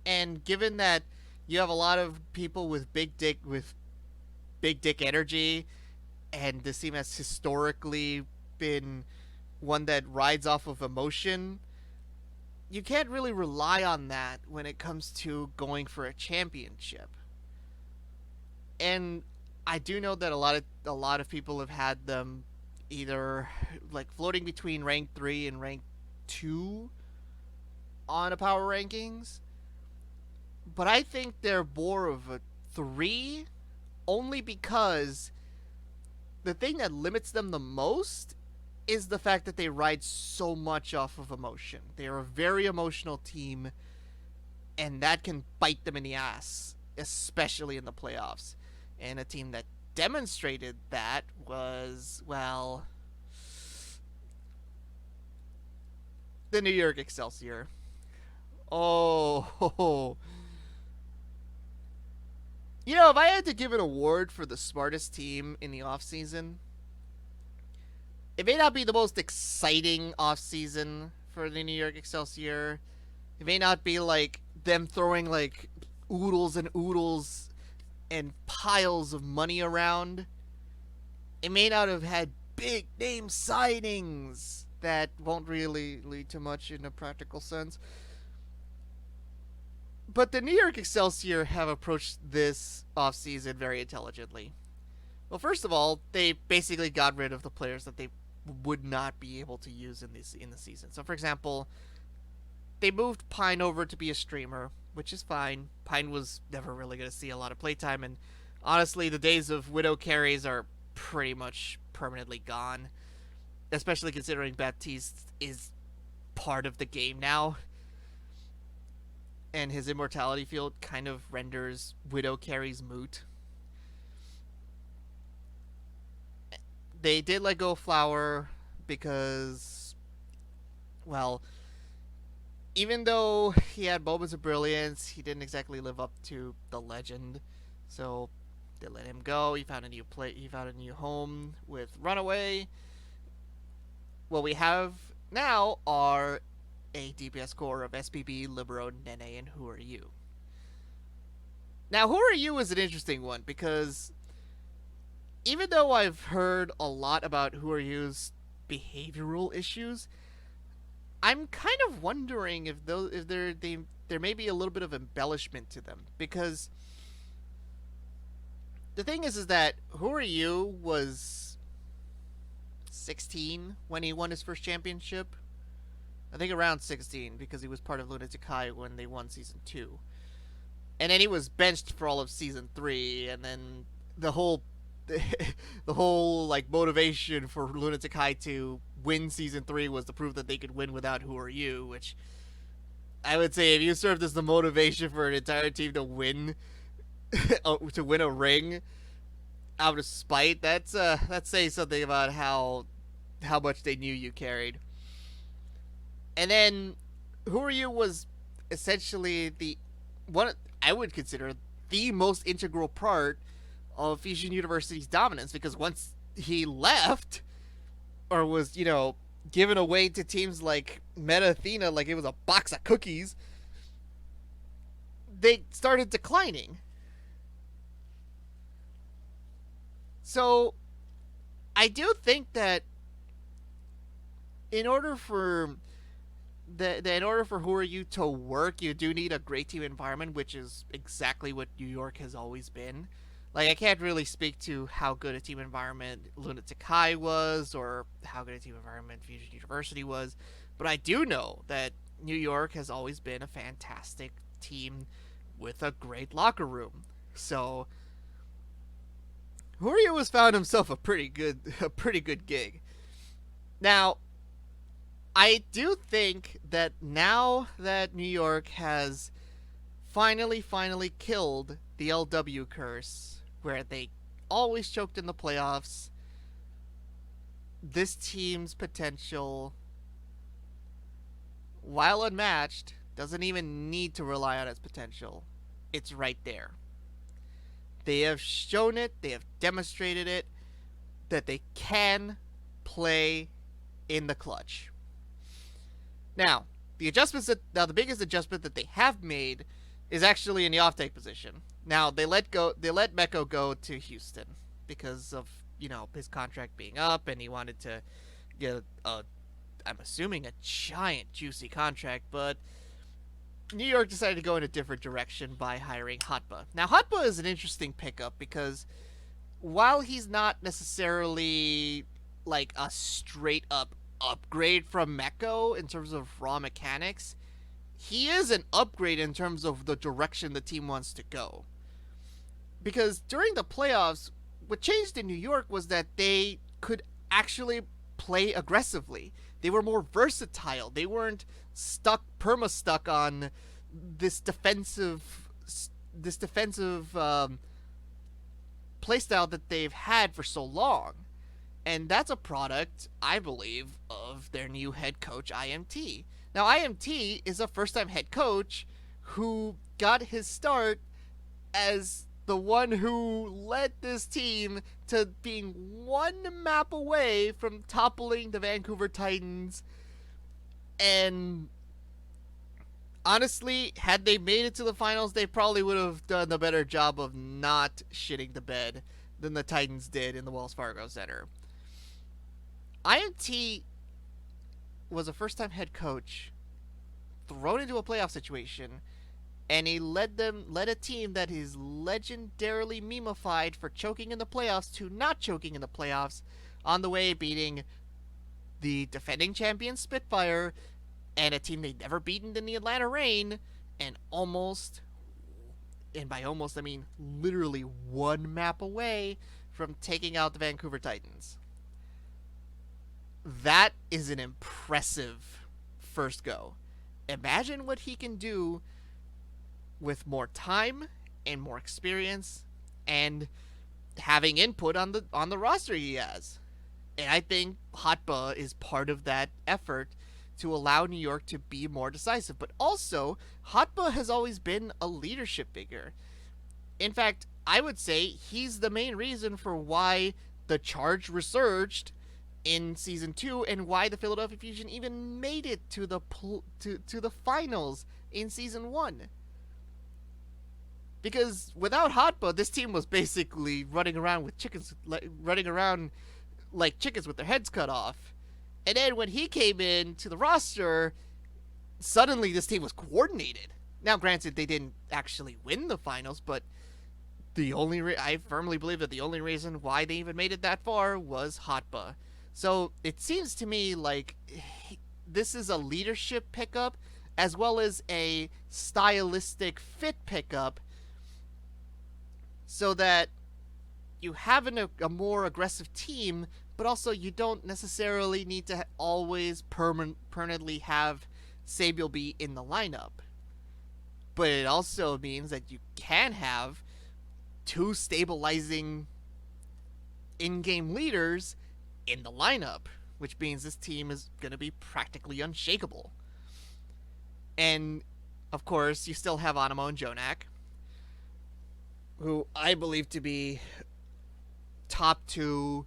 and given that you have a lot of people with big dick energy, and this team has historically been one that rides off of emotion, you can't really rely on that when it comes to going for a championship. And I do know that a lot of people have had them either like floating between rank 3 and rank 2 on a power rankings, but I think they're more of a 3 only because the thing that limits them the most is the fact that they ride so much off of emotion. They are a very emotional team, and that can bite them in the ass, especially in the playoffs. And a team that demonstrated that was, well, the New York Excelsior. Oh, if I had to give an award for the smartest team in the offseason, it may not be the most exciting offseason for the New York Excelsior. It may not be like them throwing like oodles and oodles and piles of money around. It may not have had big name signings that won't really lead to much in a practical sense. But the New York Excelsior have approached this offseason very intelligently. Well, first of all, they basically got rid of the players that they would not be able to use in the season. So, for example, they moved Pine over to be a streamer, which is fine. Pine was never really going to see a lot of playtime, and honestly, the days of Widow carries are pretty much permanently gone, especially considering Baptiste is part of the game now, and his immortality field kind of renders Widow carries moot. They did let go of Flower because, well, even though he had moments of brilliance, he didn't exactly live up to the legend. So they let him go. He found a new He found a new home with Runaway. What we have now are a DPS core of SPB, Libero, Nene, and Who Are You. Now, Who Are You is an interesting one because even though I've heard a lot about Who Are You's behavioral issues, I'm kind of wondering if there may be a little bit of embellishment to them, because the thing is that Who Are You was 16 when he won his first championship. I think around 16, because he was part of Lunatic High when they won season 2. And then he was benched for all of season 3, and then the whole like motivation for Lunatic High to win season 3 was to prove that they could win without Who Are You, which I would say if you served as the motivation for an entire team to win to win a ring out of spite, that's saying something about how much they knew you carried. And then Who Are You was essentially the one I would consider the most integral part of Fusion University's dominance, because once he left, or was, given away to teams like Meta Athena like it was a box of cookies, they started declining. So I do think that in order for Who Are You to work, you do need a great team environment, which is exactly what New York has always been. Like, I can't really speak to how good a team environment Lunatic High was, or how good a team environment Fusion University was, but I do know that New York has always been a fantastic team with a great locker room. So Who Are You has found himself a pretty good gig. Now, I do think that now that New York has finally killed the LW curse, where they always choked in the playoffs, this team's potential while unmatched, doesn't even need to rely on its potential. It's right there. They have shown it, they have demonstrated it, that they can play in the clutch. Now, the biggest adjustment that they have made is actually in the off take position. Now they let Meko go to Houston because of, his contract being up, and he wanted to get I'm assuming a giant juicy contract, but New York decided to go in a different direction by hiring Hotba. Now Hotba is an interesting pickup because while he's not necessarily like a straight up upgrade from Meko in terms of raw mechanics, he is an upgrade in terms of the direction the team wants to go. Because during the playoffs, what changed in New York was that they could actually play aggressively. They were more versatile. They weren't perma stuck on this defensive playstyle that they've had for so long. And that's a product, I believe, of their new head coach, IMT. Now, IMT is a first-time head coach who got his start as the one who led this team to being one map away from toppling the Vancouver Titans. And honestly, had they made it to the finals, they probably would have done a better job of not shitting the bed than the Titans did in the Wells Fargo Center. IMT was a first-time head coach thrown into a playoff situation, and he led a team that is legendarily memeified for choking in the playoffs to not choking in the playoffs, on the way beating the defending champion Spitfire and a team they'd never beaten in the Atlanta Reign, and by almost I mean literally one map away from taking out the Vancouver Titans. That is an impressive first go. Imagine what he can do with more time and more experience and having input on the roster he has. And I think Hotba is part of that effort to allow New York to be more decisive. But also, Hotba has always been a leadership figure. In fact, I would say he's the main reason for why the Charge resurged in season 2 and why the Philadelphia Fusion even made it to the finals in season 1. Because without Hotba, this team was basically running around like chickens with their heads cut off. And then when he came in to the roster, suddenly this team was coordinated. Now, granted, they didn't actually win the finals, but I firmly believe that the only reason why they even made it that far was Hotba. So it seems to me like this is a leadership pickup as well as a stylistic fit pickup, so that you have a more aggressive team, but also you don't necessarily need to always permanently have Sabiel be in the lineup. But it also means that you can have two stabilizing in-game leaders in the lineup, which means this team is going to be practically unshakable. And, of course, you still have Animo and Jonak, who I believe to be top two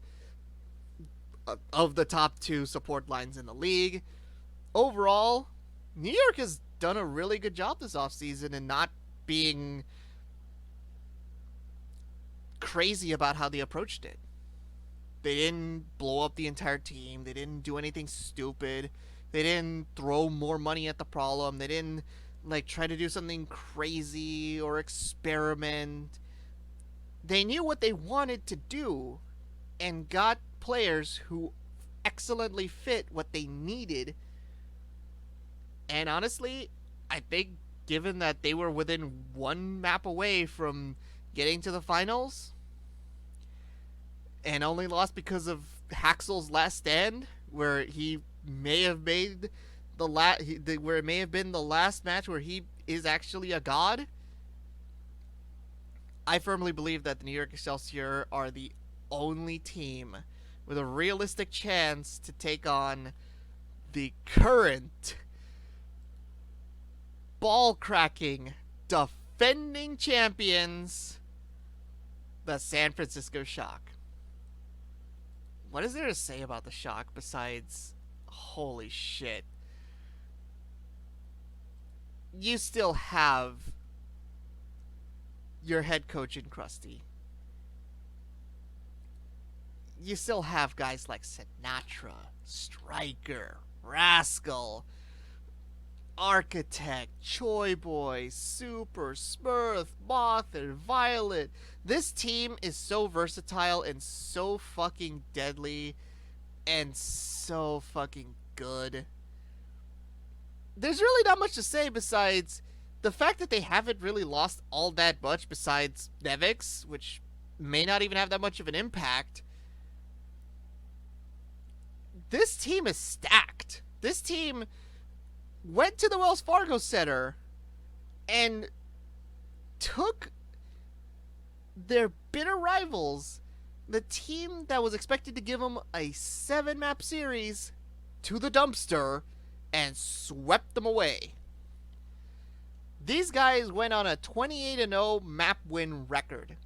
support lines in the league. Overall, New York has done a really good job this offseason in not being crazy about how they approached it. They didn't blow up the entire team. They didn't do anything stupid. They didn't throw more money at the problem. They didn't try to do something crazy or experiment. They knew what they wanted to do and got players who excellently fit what they needed. And honestly, I think given that they were within one map away from getting to the finals and only lost because of Haxel's last stand, where he may have made where it may have been the last match where he is actually a god, I firmly believe that the New York Excelsior are the only team with a realistic chance to take on the current ball cracking, defending champions, the San Francisco Shock. What is there to say about the Shock besides holy shit? You still have your head coach in Krusty. You still have guys like Sinatra, Striker, Rascal, Architect, Choi Boy, Super, Smurf, Moth, and Violet. This team is so versatile and so fucking deadly and so fucking good. There's really not much to say besides the fact that they haven't really lost all that much besides Nevix, which may not even have that much of an impact. This team is stacked. This team went to the Wells Fargo Center and took their bitter rivals, the team that was expected to give them a 7-map series, to the dumpster and swept them away. These guys went on a 28-0 map win record.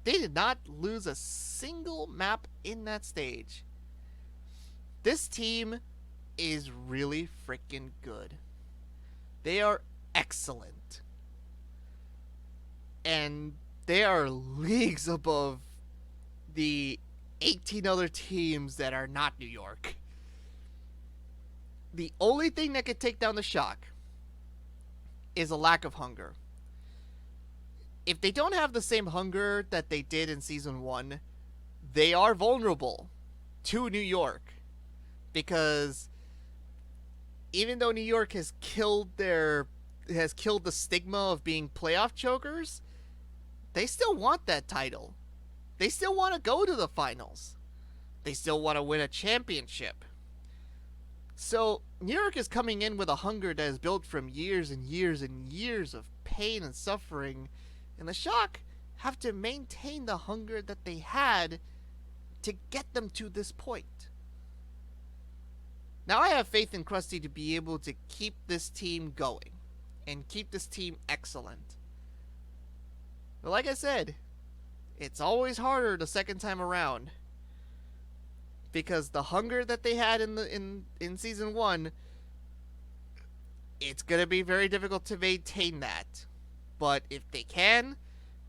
They did not lose a single map in that stage. This team is really freaking good. They are excellent. And they are leagues above the 18 other teams that are not New York. The only thing that could take down the Shock is a lack of hunger. If they don't have the same hunger that they did in Season 1, they are vulnerable to New York. Because even though New York has killed the stigma of being playoff chokers, they still want that title. They still want to go to the finals. They still want to win a championship. So New York is coming in with a hunger that is built from years and years and years of pain and suffering, and the Shock have to maintain the hunger that they had to get them to this point. Now I have faith in Krusty to be able to keep this team going and keep this team excellent. But like I said, it's always harder the second time around, because the hunger that they had in Season 1, it's going to be very difficult to maintain that. But if they can,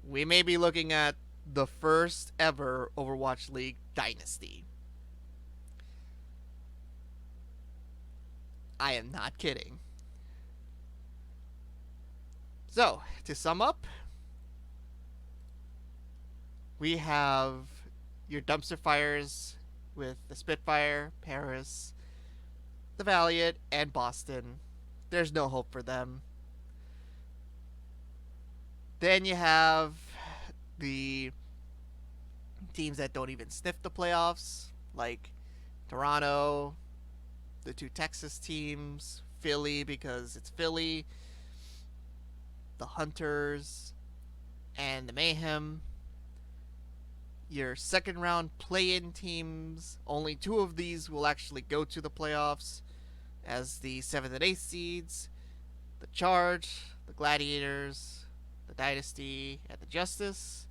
we may be looking at the first ever Overwatch League dynasty. I am not kidding. So, to sum up, we have your dumpster fires with the Spitfire, Paris, the Valiant, and Boston. There's no hope for them. Then you have the teams that don't even sniff the playoffs, like Toronto, the 2 Texas teams, Philly because it's Philly, the Hunters, and the Mayhem. Your second round play-in teams, only 2 of these will actually go to the playoffs as the 7th and 8th seeds, the Charge, the Gladiators, the Dynasty, and the Justice.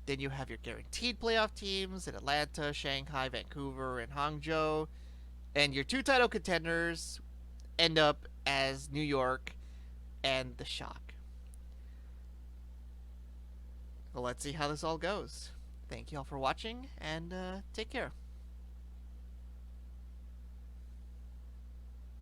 Then you have your guaranteed playoff teams in Atlanta, Shanghai, Vancouver, and Hangzhou. And your 2 title contenders end up as New York and the Shock. Well, let's see how this all goes. Thank you all for watching, and take care.